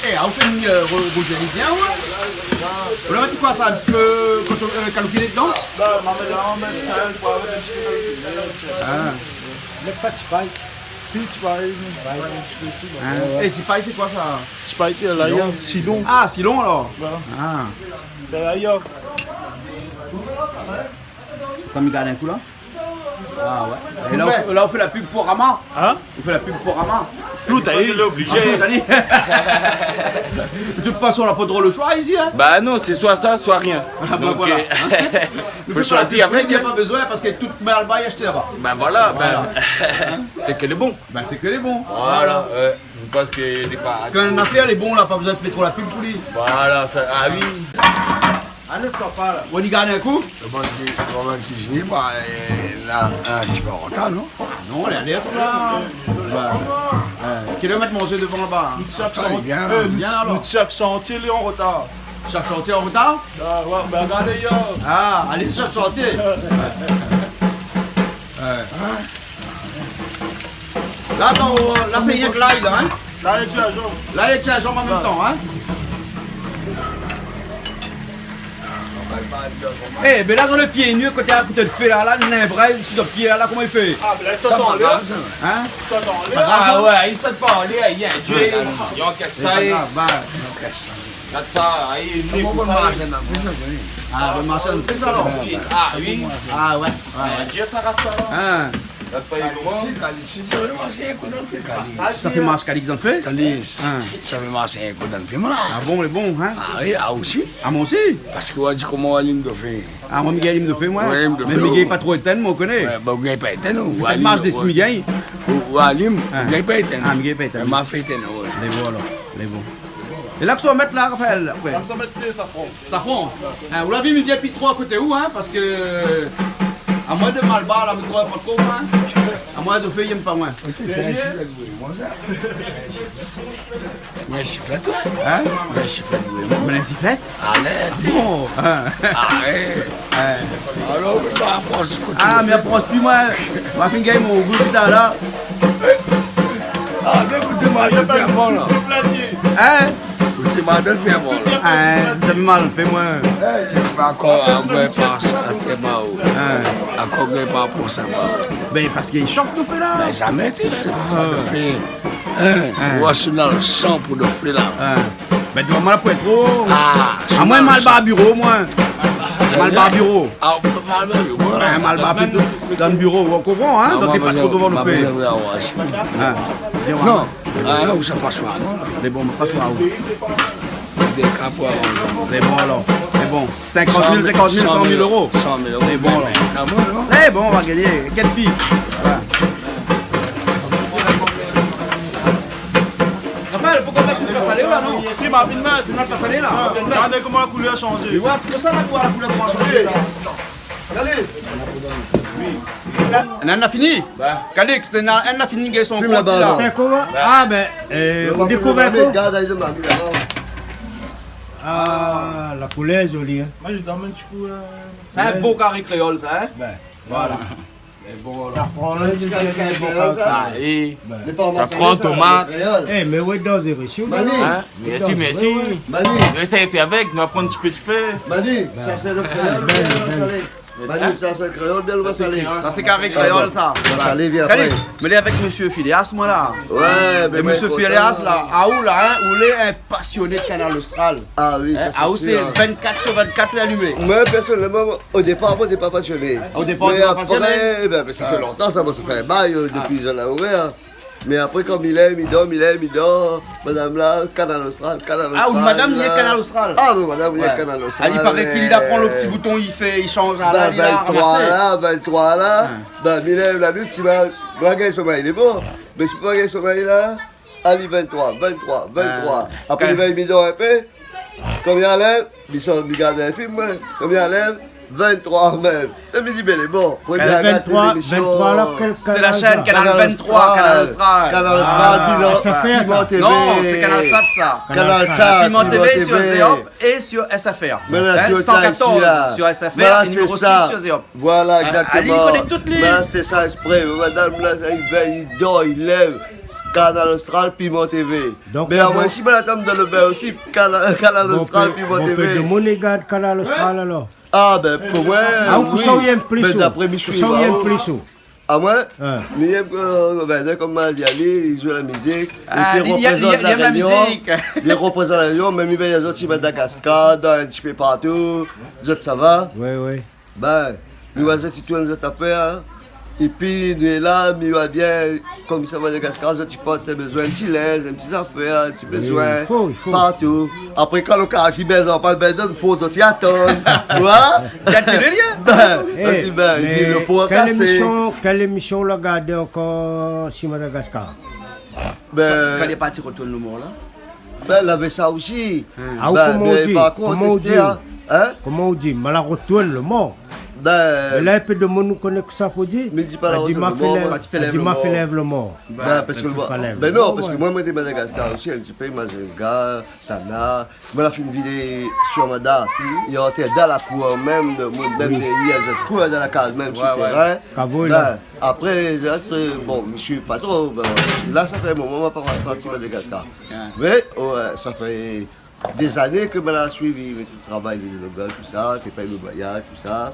Eh, on fait une rouge bien, ouais. On va mettre quoi ça? Un petit peu calculé dedans? Le pas de paille. Si, tu vas aller. Et Tipaï, c'est quoi ça? Tu vas aller là, Silon. Ah, Silon alors. Voilà. Ah. C'est ailleurs. T'as mis gardé un coup là? Ah ouais. Et là, on fait la pub pour Rama. Hein? On fait la pub pour Rama. Flou, t'as eu. obligé. De toute façon, on n'a pas trop le choix ici. Hein. Bah non, c'est soit ça, soit rien. Ah, bah, voilà. Faut choisir avec. Il n'y a pas besoin parce que toute Malba est achetée là-bas. Ben voilà, c'est que les bons. Ben c'est que les bons. Voilà. Parce que les pas. Quand on a fait les bons là, pas besoin de faire trop la pub pour lui. Voilà, ça. Ah oui. Allez, papa là. On y gagne un coup? On va cuisiner, bah, là, un petit peu en retard, non? Non, elle est là. Kilomètre manger devant là-bas. Notre chef chantier, il est en retard. Chef chantier en retard? Ah ouais, ben regardez, yo. Ah, allez, chef chantier. Là, attends, là c'est rien que l'ail là, hein? Là, il y a la jambe. Là, il y a la jambe en même temps, hein? Eh, mais là, dans le pied nu, côté à côté de feu là, le nimbrel, sur le pied là, comment il fait? Ah, ben là, il saute en l'air. Hein? Il saute en l'air. Ah ouais, il saute pas en l'air, il y a un jeu. Il y a un casse ça. Regarde ça, il est Ah, le marché, on fait ça alors? Ah oui. Ah ouais. Dieu, ça reste ça. Hein? Ça fait marche calice dans le fait? Calice, Hein? ça fait marcher un coup dans le film là. Ah bon, les bons, hein? Ah oui, ah aussi. Ah, moi aussi? Parce que on dit comment on aime de faire. Ah, moi, Miguel, il me fait, moi. Ouais, il me Mais fait, Miguel, pas trop éteint, moi, on connaît. Bah, vous n'avez pas été, non? Vous faites marche des Miguel? Ou Alim, vous n'avez pas été. Ah, Miguel, pas éteint. Elle m'a fait été, non? Les bons, alors. Les bons. Et là, que ça va mettre là, Raphaël? Après. Comme ça, mettre les safrans. Safran. Vous l'avez mis depuis 3 à côté où, hein? Parce que. À moins de Malbar, là, vous ne trouvez pas trop, hein? À moins de feuilles, il n'aime pas moins. C'est un chiffre, moi, ça. Mais un chiffre, toi? Hein? Mais un chiffre, moi. Mais la sifflette? Allez, Bon. arrête. Alors, on va apprendre ce côté. Ah, mais approche plus, moi. Ma fille, gagne mon goût, putain, là. Ah, écoutez-moi, je fais un bon, là. Hein? Écoutez-moi, je fais un bon, là. Ah, ça fait mal, fais-moi. Encore un peu par ça, t'es mort. Encore un peu par pour ça, Ben, parce qu'il chauffe, nous fait là. mais jamais été. Ça me fait. On va se dans le sang pour le faire là. Ben, tu vas mal pour être trop. Ah, À moins Malbar bureau, moi. Malbar bureau. Ah, Malbar bureau. Un Malbar plutôt dans le bureau, on comprend, hein? Donc, t'es pas trop devant le fait. Non, où ça passe là? Les bons, pas sur la route. Des capois. C'est bon alors, c'est bon. 50 000, 50 000, 100 000 euros. 100 000 euros. C'est bon alors. Ah bon, non? C'est bon, on va gagner. Quelle fille? Voilà. Raphaël, pourquoi tu ne passes aller là, non? Si, ma vie de maître. Tu ne passes aller là? Regardez comment la couleur a changé. Tu vois, c'est pour ça la couleur comment changer là. On a fini? Calix, on a fini de son compte là. Ah ben, on découvre un peu. Ah, la couleur est jolie. Hein. Moi, je donne un petit coup. C'est un beau carré créole ça, hein? Voilà. Ça prend tomate. Eh, mais où est dans les réchauds? Merci, merci. Mais ça fait avec, on va prendre un petit peu. Mani, ça c'est le créole, bien le salé. Mani, ça c'est le créole, bien le salé. Ça c'est carré créole ça. Salé, viens après. Calix, mais il est avec monsieur Phileas moi là. Ouais, Et monsieur Phileas là, à où là, hein, où il est un passionné de Canal Austral. Ah oui, ça À où c'est c'est sûr. 24 sur 24 l'allumé. Moi, personnellement, au départ, moi, je n'étais pas passionné. Au départ, mais tu n'es pas après, passionné? ben, ça fait longtemps, ça fait un bail depuis que je l'ai ouvert. Mais après, comme il aime, il dort. Madame là, Canal Austral, Canal Austral. Ah, ou madame, il y a là. Canal Austral. Ah, mais madame, il y a Canal Austral. Ah, il paraît qu'il apprend le petit bouton, il change à la, Ben, il a 23 ramassé. là, 23 là. Ben, il aime la lutte, il va gagner sommeil, il est bon. Mais si tu peux gagner sommeil là, allez, 23. Après, il va y un peu. Combien lève? Il sort de garder un film, combien lève? 23 même. Je me dis, ben, il est bon. 23 là, quel C'est la chaîne Canal 23, Canal Austral. Canal Austral, Piment TV. Non, c'est Canal Sat ça. Canal Sat, Piment TV sur Zéop et sur SFR. Voilà, sur 114 sur SFR et numéro 6 sur Zéop. Voilà, exactement. Ali connaît toutes les. Voilà, c'était ça exprès. Madame, là, il veille, il dort, il lève. Canal Austral, Piment TV. Donc, mais moi, si la dame dans le bain aussi, Canal Austral, Piment On peut TV. de monégat Canal Austral alors. Ah, ben, pour moi. Ah, où ça y a un plus Mais chaud? d'après Où Michou, ça y a un plus chaud? ah, À moi, comme Madiali, il joue la musique. Ah, il représente la Réunion. Il représente la Réunion, même il y a les autres qui Madagascar, dans un petit peu partout. Les autres, ça va? Oui. Ben, nous voisins, si tout les autres affaires. Et puis, nous là, nous va bien, comme ça, Madagascar, tu portes besoin de petits lèvres, des petites affaires, tu besoin il faut. partout. Après, quand le cas, si ben, on parle ben, il faut sortir à tonne. Tu vois? Le pot cassé. Quelle émission on l'a gardé encore sur Madagascar? Quand il est parti, retourne le mot là. Ben, il avait ça aussi. Comment on dit? Mais la retourne le mort. Ben, là, un peu de monde nous connaît que ça faut dire. Mais dis pas la retourne le mort. fait lève le mort. Parce que moi, je suis Madagascar aussi, un petit peu, Mazenga, Tana. Moi, j'ai fait une vidéo sur Mada. Il y a dans la cour même, il y a des cours dans la case même, sur le terrain. Après, bon, je suis pas trop. Là, ça fait un moment que je suis parti de Madagascar. Mais ça fait des années que je l'ai suivi, mais tu travailles le gars, tout ça, tu payes le voyage, tout ça.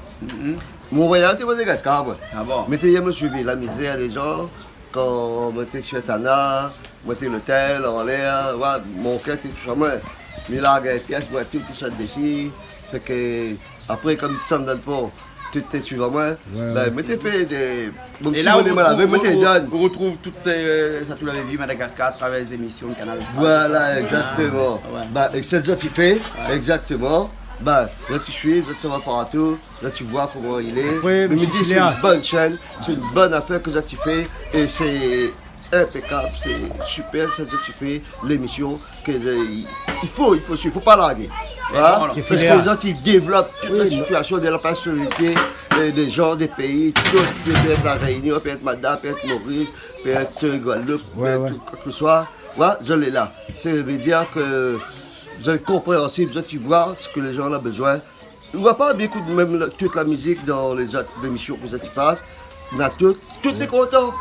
Mon voyage, c'est Madagascar, moi. Ah bon? Mais tu me suivi, la misère des gens, quand on était chez Sana, on était l'hôtel, en l'air, ouais, mon cœur était tout ça, moi. Mais là, il y a des pièces, moi, tout ça dessus. Fait que, après, comme tu sens dans le fond, tu t'es suivant moi, ben, mais t'es fait des. Bon, et là, on retrouve tout ça, tu l'avais vu, Madagascar, à travers les émissions de Canal. Voilà, exactement. Ben, et c'est ça que tu fais, exactement. Ben, là tu suis, là tu vas partout, là tu vois comment il est. Oui, mais Midi, c'est une bonne chaîne, c'est une bonne affaire que ça tu fais, et c'est impeccable, c'est super ça que tu fais, l'émission, il faut pas larguer. Voilà, parce que les autres ils développent toute la situation de la personnalité des gens, des pays, tout peut être la Réunion, peut être Madame, peut être Maurice, peut être Guadeloupe, peut être quoi que ce soit. Voilà, je l'ai là. Ça veut dire que vous êtes compréhensible, vous vois ce que les gens ont besoin. On ne voit pas bien écouter même toute la musique dans les autres émissions que vous passent. On a tout les contents.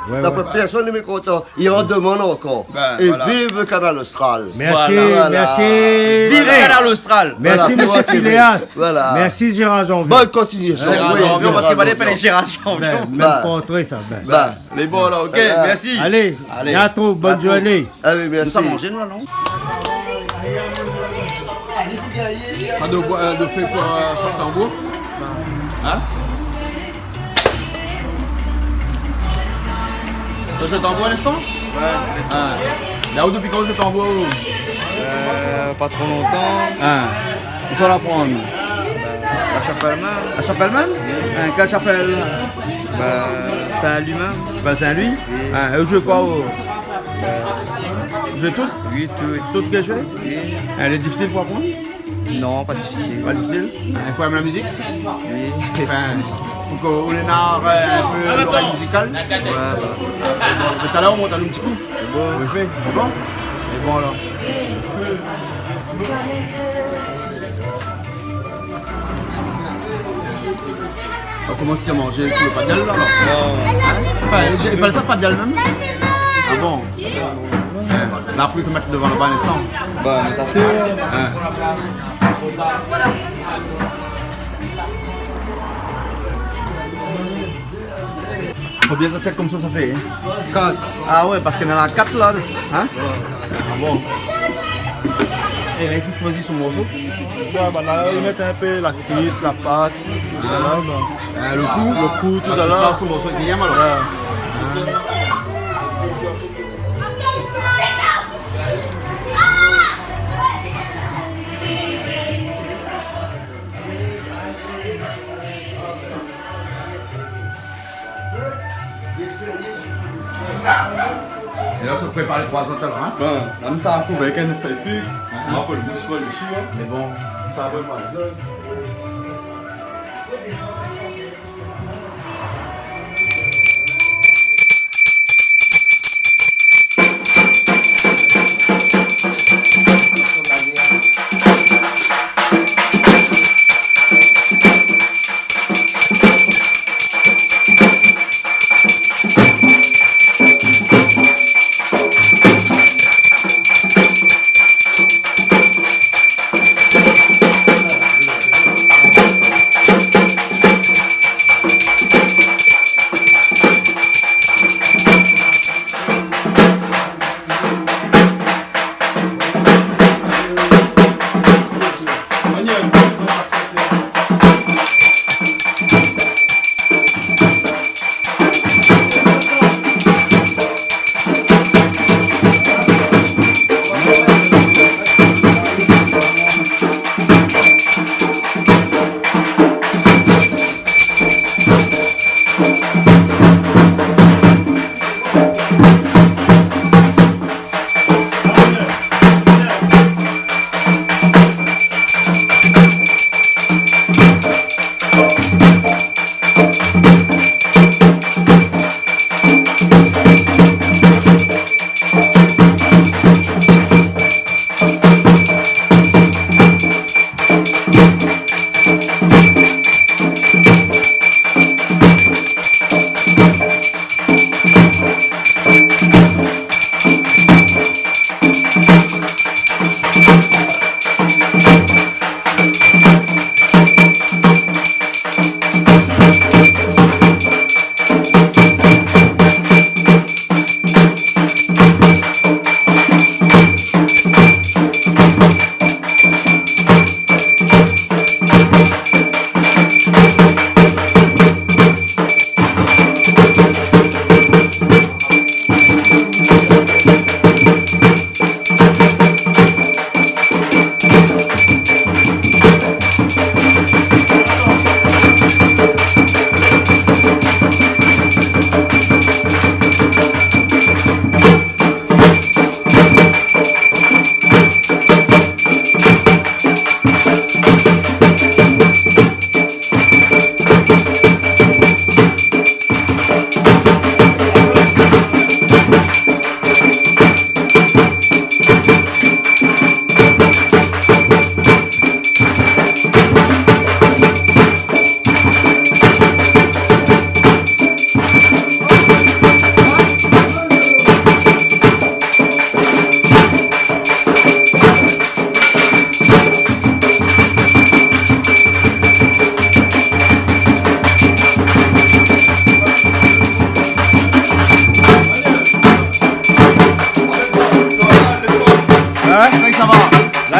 Personne n'est mécontent. Il en demande encore. Vive Canal Austral. Merci, merci. Vive Canal Austral. Merci, monsieur Phileas. Merci, Gérard Janvier. Bonne continuation. Gérard Janvier, parce qu'il va dépendre de Gérard Janvier. Même portrait, ça. Les bons là, ok, merci. Allez, à trop, bonne journée. Allez, merci. Nous sommes mangés, nous là, non? Pas de fait pour chanter en bois? Hein? Je t'envoie à l'instant? Ouais, là où depuis quand je t'envoie? Pas trop longtemps. Où ça la prendre? La chapelle même. La chapelle même? Quelle chapelle? Saint-Louis même. Saint-Louis? Et je joue quoi? Je joue tout? Oui, tout. Tout que je fais? Oui. Elle est difficile pour apprendre? Non, pas difficile. Pas difficile? Il faut aimer la musique? Oui. Il faut qu'on ait un peu l'oreille musicale? Ouais. Tout à l'heure, on monte un petit coup. C'est bon. C'est bon? C'est bon alors. On commence à manger tout le padel là? Non. Il parle ça de padel même? Ah bon? Là après, se mettre devant le bar instant. Bah, Faut bien ça comme ça fait. 4. Ah ouais, parce qu'il y en a 4 là. Hein? Ah bon. Et là, il faut choisir son morceau. Ouais, bah là, ils mettent un peu la cuisse, la pâte, tout ça là. Le cou, tout ça là. Ça, son morceau qui aime alors. Et là, on se prépare les 3 autres, hein? Là, ça a prouvé qu'elle fait fugue. On peut le mousser dessus, mais bon, ça va pas ça.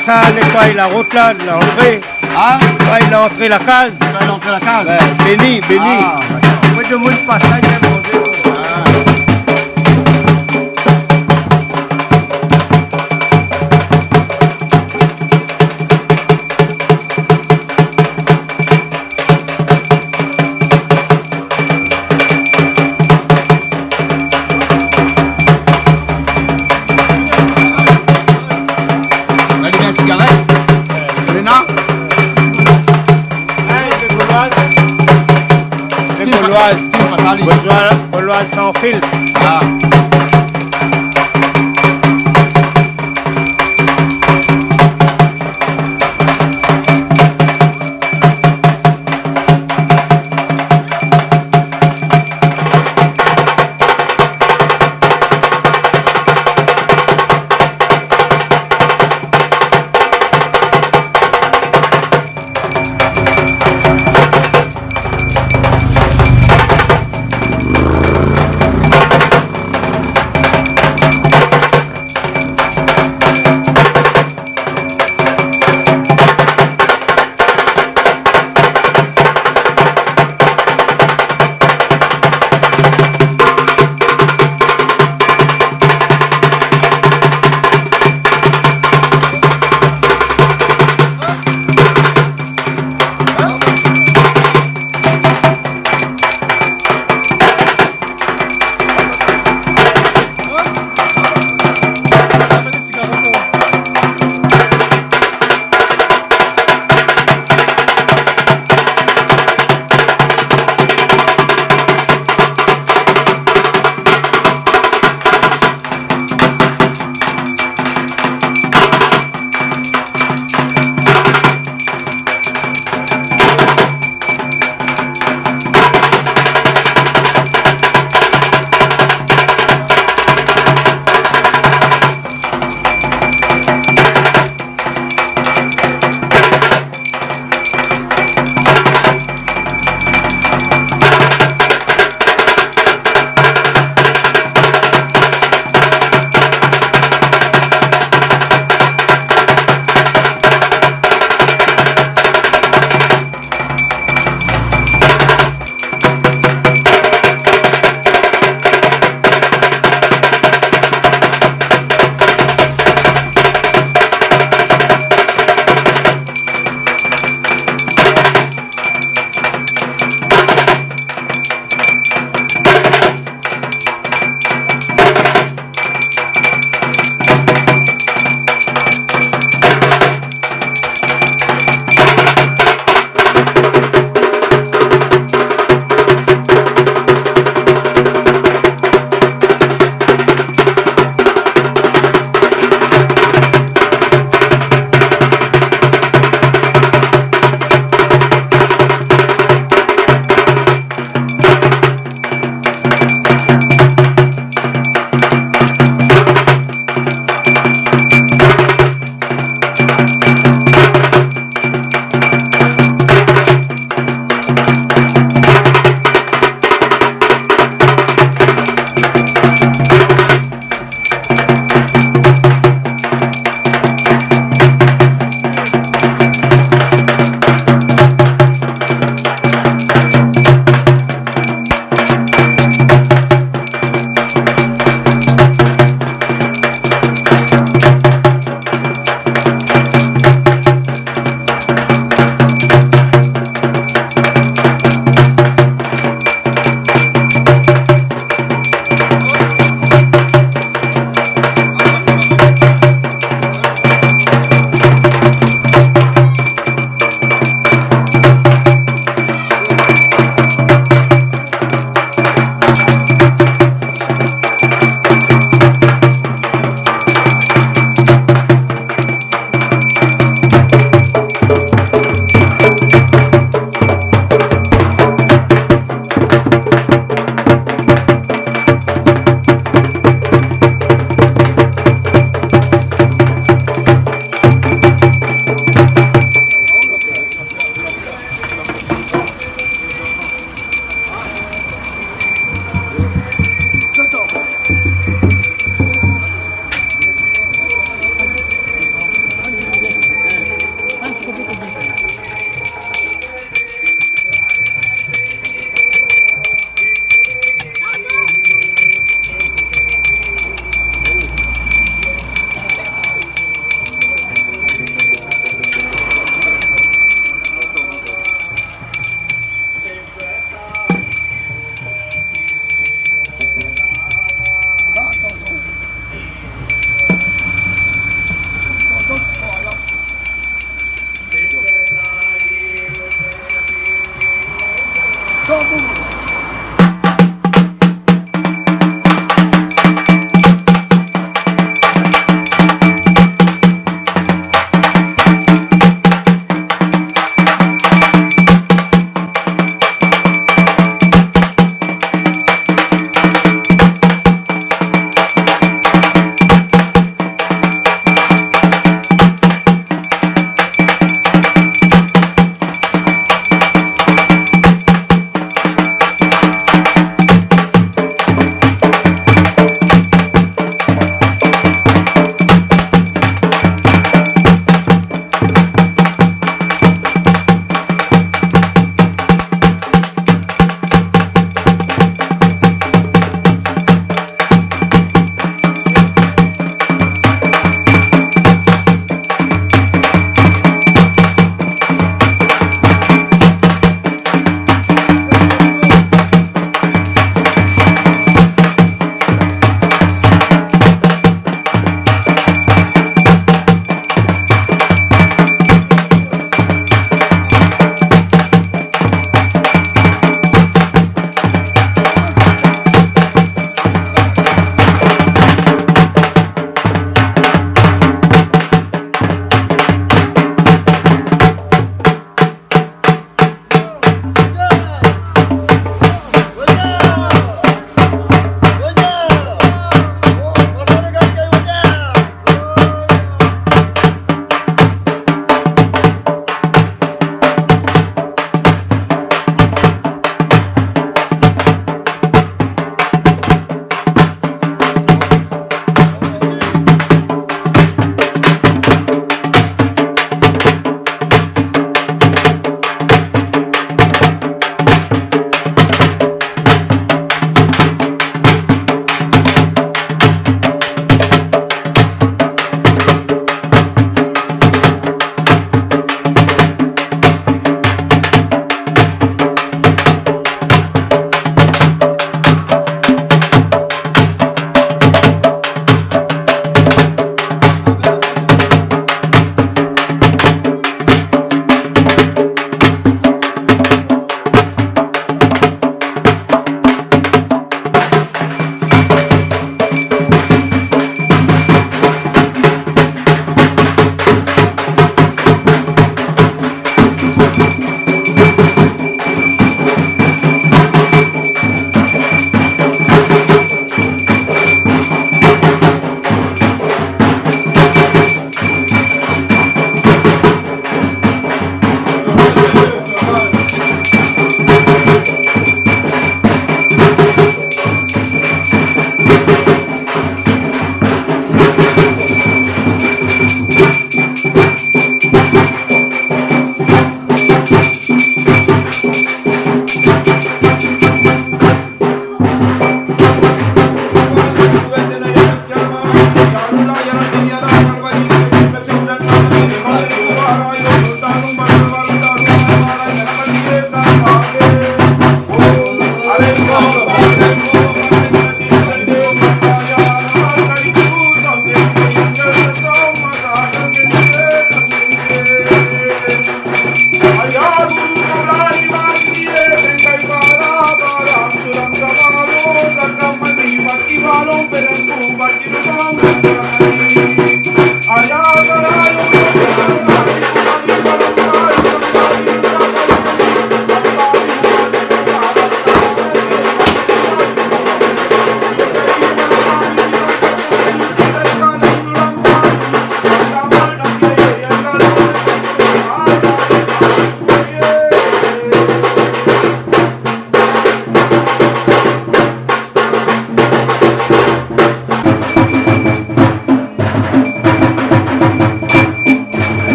ça nettoie la route là, il a entré. Ah, ouais, il a entré la case. Il a entré la case. Ouais, béni. Ah, Moi je monte pas ça, il a mangé. Gauloise sans fil. Ah.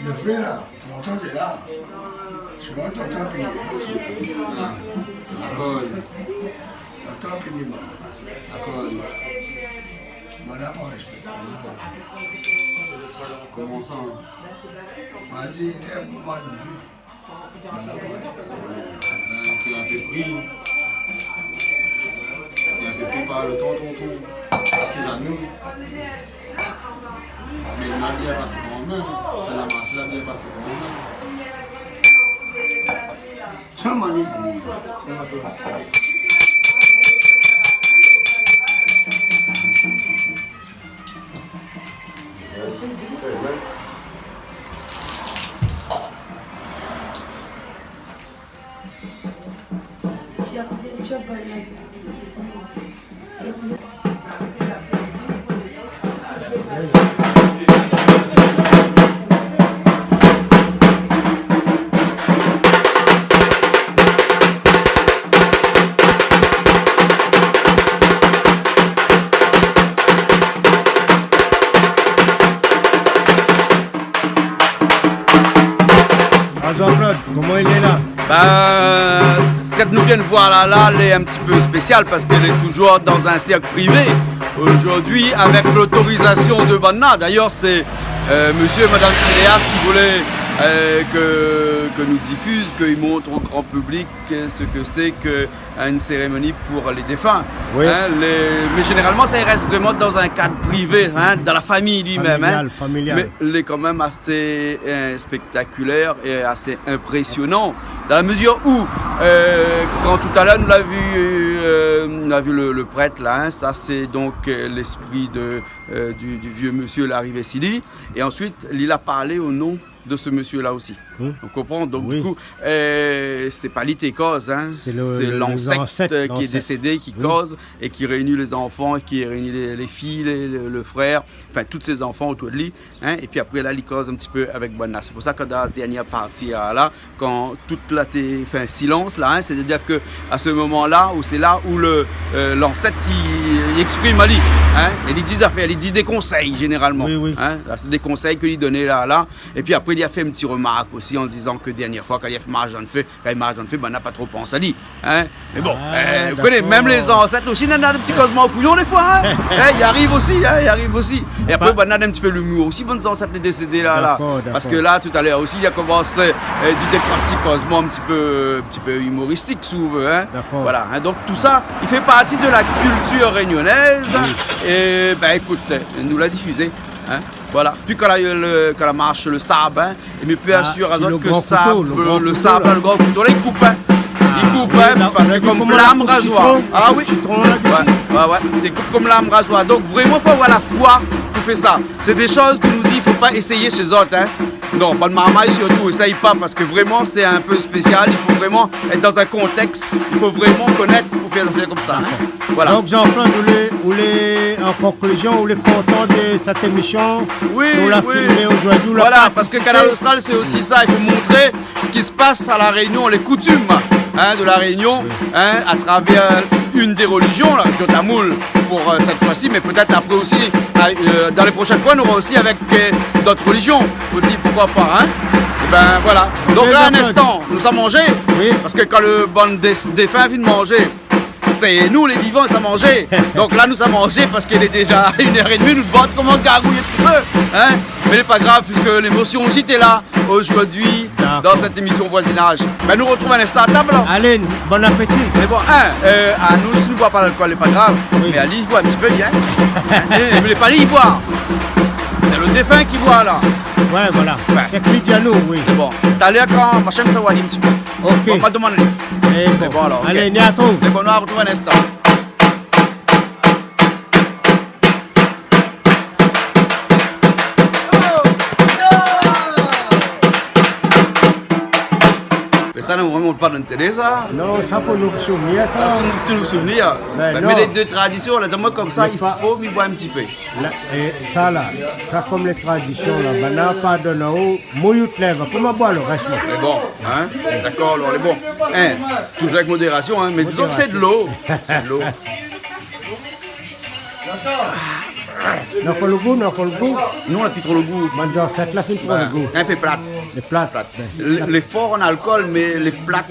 Le frère là, ton entend est là. Je vois ton temps payé. Ton temps payé. Voilà pour respecter. Comment ça? On a dit, il y a un moment de vie. Tu as fait pris. Tu as fait pris par le tonton. Excuse à nous. Mais il m'a bien passé quand même. C'est la masse, il a bien passé quand même. Sans manie. Comment il est là? Cette nous vient de voir là, elle est un petit peu spéciale parce qu'elle est toujours dans un cercle privé. Aujourd'hui, avec l'autorisation de Banna. D'ailleurs, c'est monsieur et madame Phileas qui voulaient que nous diffuse, qu'ils montrent au grand public ce que c'est qu'une cérémonie pour les défunts. Oui. Mais généralement, ça reste vraiment dans un cadre privé, dans la famille lui-même. Familial. Mais il est quand même assez spectaculaire et assez impressionnant. Dans la mesure où, quand tout à l'heure nous l'a vu le prêtre là, ça c'est donc l'esprit du vieux monsieur l'arrivée Sili. Et ensuite, il a parlé au nom de ce monsieur-là aussi. On comprend. Donc du coup, c'est pas l'ité cause, c'est l'ancêtre qui est décédé, qui cause et qui réunit les enfants, qui réunit les filles, le frère, enfin tous ces enfants autour de lui. Et puis après là, il cause un petit peu avec Banna. C'est pour ça que dans la dernière partie là, quand toute la silence là, c'est-à-dire que à ce moment-là, où c'est là où l'ancêtre il exprime à lui, et il dit des affaires, il dit des conseils généralement. Là, c'est des conseils que lui donnait là. Et puis après il a fait une petite remarque aussi en disant que dernière fois quand il a fait marche dans le feu, ben, n'a pas trop pensé à lui. Mais bon, vous connaissez, même les ancêtres aussi, il y en a des petits causements au couillon des fois. Il arrive aussi. Et après, ben, on a un petit peu l'humour aussi, bon ancêtres les décédés là. Parce que là, tout à l'heure aussi, il a commencé à dire des petits causements un petit peu humoristiques souvent. Voilà. Donc tout ça, il fait partie de la culture réunionnaise. Et ben écoute, nous l'a diffusé. Voilà. Puis quand la marche le sable, et mais peu assure à que le sable, le grand couteau, là, il coupe. Il coupe parce que comme lame rasoir. Ah oui. Ouais. C'est comme lame rasoir. Donc vraiment, il faut avoir la foi pour faire ça. C'est des choses que nous dit, il ne faut pas essayer chez les autres. Non, pas de marmaille surtout, essaye pas parce que vraiment c'est un peu spécial. Il faut vraiment être dans un contexte, il faut vraiment connaître pour faire des affaires comme ça. Hein. Voilà. Donc Jean-Claude, en conclusion, vous êtes content de cette émission? Oui, nous la filmé aujourd'hui. Voilà, parce que Canal Austral c'est aussi ça, il faut montrer ce qui se passe à la Réunion, les coutumes de la Réunion, à travers une des religions, la religion tamoule pour cette fois-ci, mais peut-être après aussi, dans les prochaines fois, on aura aussi avec d'autres religions aussi, pourquoi pas. Hein. Et ben voilà. Donc là, un instant, nous avons mangé, parce que quand le bon défunt vient de manger, c'est nous les vivants qui avons mangé. Donc là, nous avons mangé parce qu'il est déjà 1h30, nous devons commencer à gargouiller un petit peu. Hein. Mais c'est pas grave, puisque l'émotion aussi est là aujourd'hui dans cette émission voisinage. Ben, nous retrouvons un instant à table. Allez, bon appétit. Mais bon, à nous, si nous ne boit pas l'alcool, c'est pas grave. Oui. Mais Ali, il boit un petit peu bien. Mais pas lui, il boit. C'est le défunt qui boit là. Ouais, voilà. Ouais. C'est Clidiano, oui. C'est bon. T'as l'air quand ma chaîne ça va aller un petit peu. Ok. On va demander. Bon. Bon, alors, allez, Niato. C'est bon, on va retrouver un instant. Ça, on ne parle de télé, ça? Non, ça pour nous souvenir, ça. Ça, c'est nous souvenir. Mais les deux traditions, les hommes comme ça, il faut m'y boire un petit peu. Et ça, là, ça comme les traditions, là, banana, pardonne, mouille lèvres, pour me boire le reste. Mais bon, hein? D'accord, alors, c'est bon. Hein? Toujours avec modération, hein? Mais disons que c'est de l'eau. C'est de l'eau. Non, pour le goût, non, pour le goût. Nous, on n'a plus trop le goût. Mangeons cette là, pour le goût. Un peu plate. Les plates. Les forts en alcool, mais les plates.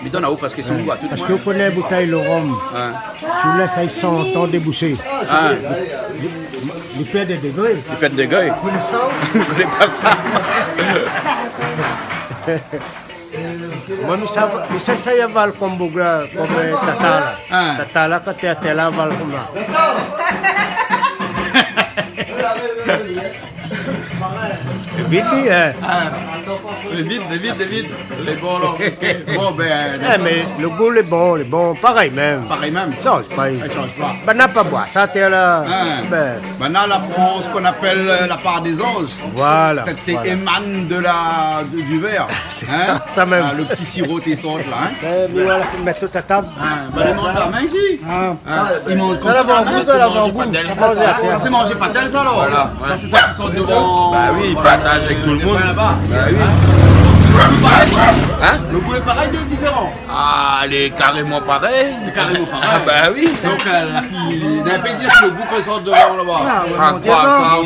Mais donne à où parce qu'ils sont bois. Parce que vous connaissez la bouteille le rhum. Tu laisses à 100 ans déboucher. Les pierres de degrés. Les pierres de degrés. Vous connaissez ça? Je ne connais pas ça. Moi, mais ça y va comme Bougla, comme Tata là. Tata là, quand tu es à tel là, va comme là. Vite, hein? Vite. Les bons, là. Bon, ben. Mais le goût est bon, pareil même. Pareil même? Change pas. Il change pas. Ben, n'a pas boire, ça, t'es là. Maintenant, là, prend ce qu'on appelle la part des anges. Voilà. Cette émane du verre. C'est ça même. Le petit sirop, tes songes, là. Mais voilà, faut mettre toute ta table. Ben, il mange la main ici. Ça l'avant-goût, ça l'avant-goût. Ça, c'est manger pas tel, ça, alors. Voilà. Ça, c'est ça qui sort devant. Bah oui, partage avec tout le monde. Bah oui. Hein? Le goût est pareil, mais différent. Ah, elle est carrément pareil. Ah bah oui. Donc la fille n'a pas dit que le goût que sort devant là-bas. Ah, quoi ça?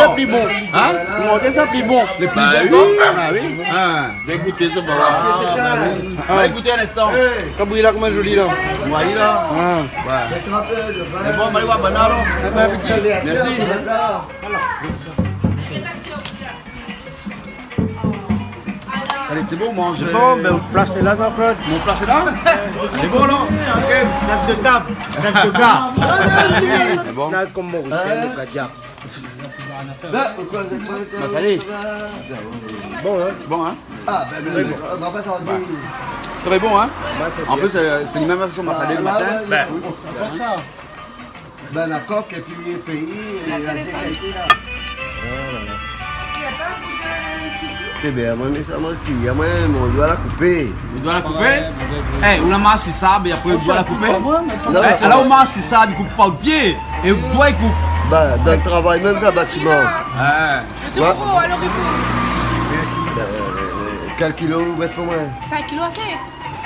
C'est plus bon. Hein? Demandez ça plus bon. Les plus bons. Ah oui. J'ai goûté ça pour voir. On va écouter un instant. Comme il a comme un joli là. Voyez là. Ouais. C'est bon, on va aller voir banal. Merci. Allez, c'est bon, mange. C'est bon, mais vous placez là encore. Mon plat c'est là? C'est bon là? Ok. Chef de table, chef de gars. C'est bon. Là, comme Mauricien, le Gadia. Bah, salut. Bon, hein? Bon, hein? Ah, ben, on va pas t'en dire. Très bon, hein? En plus, c'est une même version massalée le matin. Comme ça. Ben, la coque et puis le pays et la déqualité là. C'est bien, moi, mais ça mange plus. Moi, on doit la couper. On doit la couper? On la masse, c'est sable et après on doit la couper? Non, alors on masse, c'est sable, il coupe pas le pied. Et on doit y couper. Bah, dans le travail, même ça, bâtiment. Monsieur Gros, alors Quel kilo vous mettez pour moi? 5 kilos assez.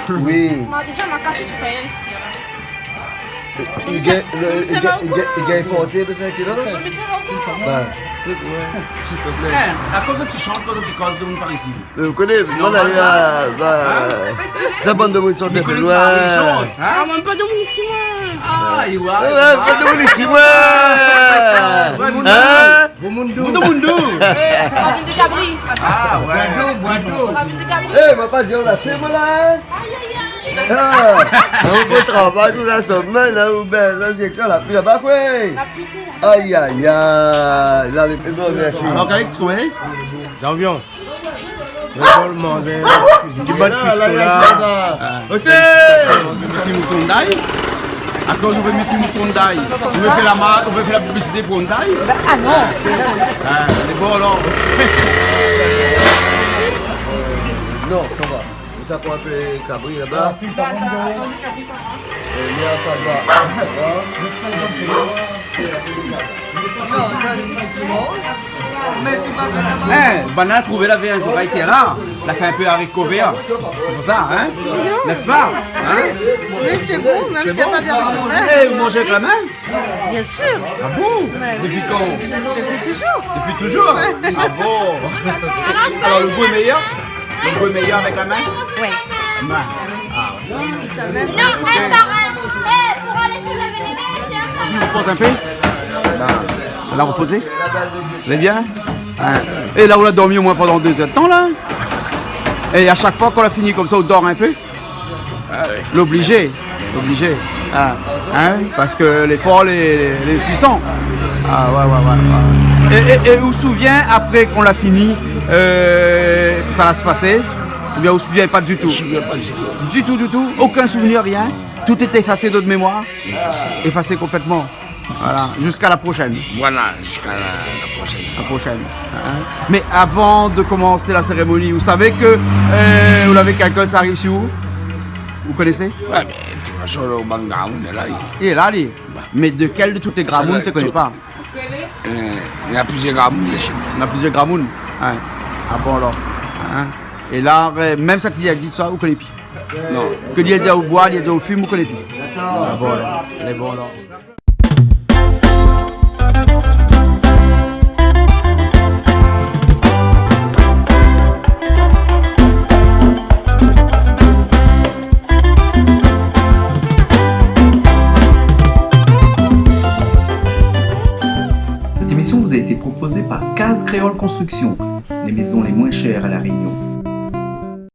Oui. Déjà, ma casse, tu fais les styles. Il gagne porté de 5 kilos? Mais c'est encore. Bah, À cause que tu chantes, à cause que tu causes de monde par ici. vous connaissez, moi la bande de monde sortait de loin. Ah, même pas de mon ici, moi. Ah, il voit. Pas de monde ici, moi. Mundo. Ramine de Cabri. Ah, ouais. Ramine de Cabri. Eh, ma pas dire là, c'est moi là. On peut travailler toute la semaine là où ben là j'ai là puis là-bas quoi. Aïe aïe aïe. Là les non merci. Alors Khalid, tu connais? J'en viens. Je vais le manger. Du bon pisco là. Ok. Petit mouton d'ail. À cause vous pouvez mettre une Hyundai. Vous pouvez faire la publicité pour Hyundai. Ah non. C'est bon alors. Non, ça va. Ça pour un peu cabri là-bas. Banane trouvé la viande, c'est pas été là. Elle a fait un peu haricot vert. C'est pour ça, hein? N'est-ce pas? Hein? Mais c'est bon, même s'il n'y a pas de haricot vert. Eh, vous mangez avec la main? Bien sûr. Ah bon? Mais Depuis oui. quand? Depuis toujours. Depuis toujours? Ah bon? Alors le goût est meilleur? Le goût est meilleur avec la main? Oui. Main. Ah. Ça même. Pour aller se laver les mains, Tu reposes un peu? Elle a reposé? Elle est bien? Hein. Et là, on a dormi au moins pendant 2 heures de temps, là? Et à chaque fois qu'on a fini comme ça, on dort un peu? L'obligé. L'obligé. Ah. Hein? Parce que les forts, les puissants. Ah, ouais. Et vous vous souvenez, après qu'on l'a fini, que ça va se passer? Ou bien vous ne vous souvenez pas du tout? Je ne me souviens pas du tout. Du tout? Aucun souvenir, rien? Tout était effacé de votre mémoire? Effacé complètement. Voilà, jusqu'à la prochaine. Voilà, jusqu'à la prochaine. La prochaine. Hein? Mais avant de commencer la cérémonie, vous savez que vous avez quelqu'un, ça arrive sur vous? Vous connaissez? Ouais, mais de toute façon, le Bangamoun est là. Il est là, lui. Mais de quel de tous les Gramounes tu ne connais pas? Il y a plusieurs Gramounes ici. Il y a plusieurs Gramounes. Hein? Ah bon alors. Hein? Et là, même ça qu'il a dit ça, vous connaissez plus? Non. Que lui a dit au bois, il a dit au fume, vous connaissez plus? Ah bon alors. Elle est bon alors. Cette émission vous a été proposée par Case Créole Construction, les maisons les moins chères à La Réunion.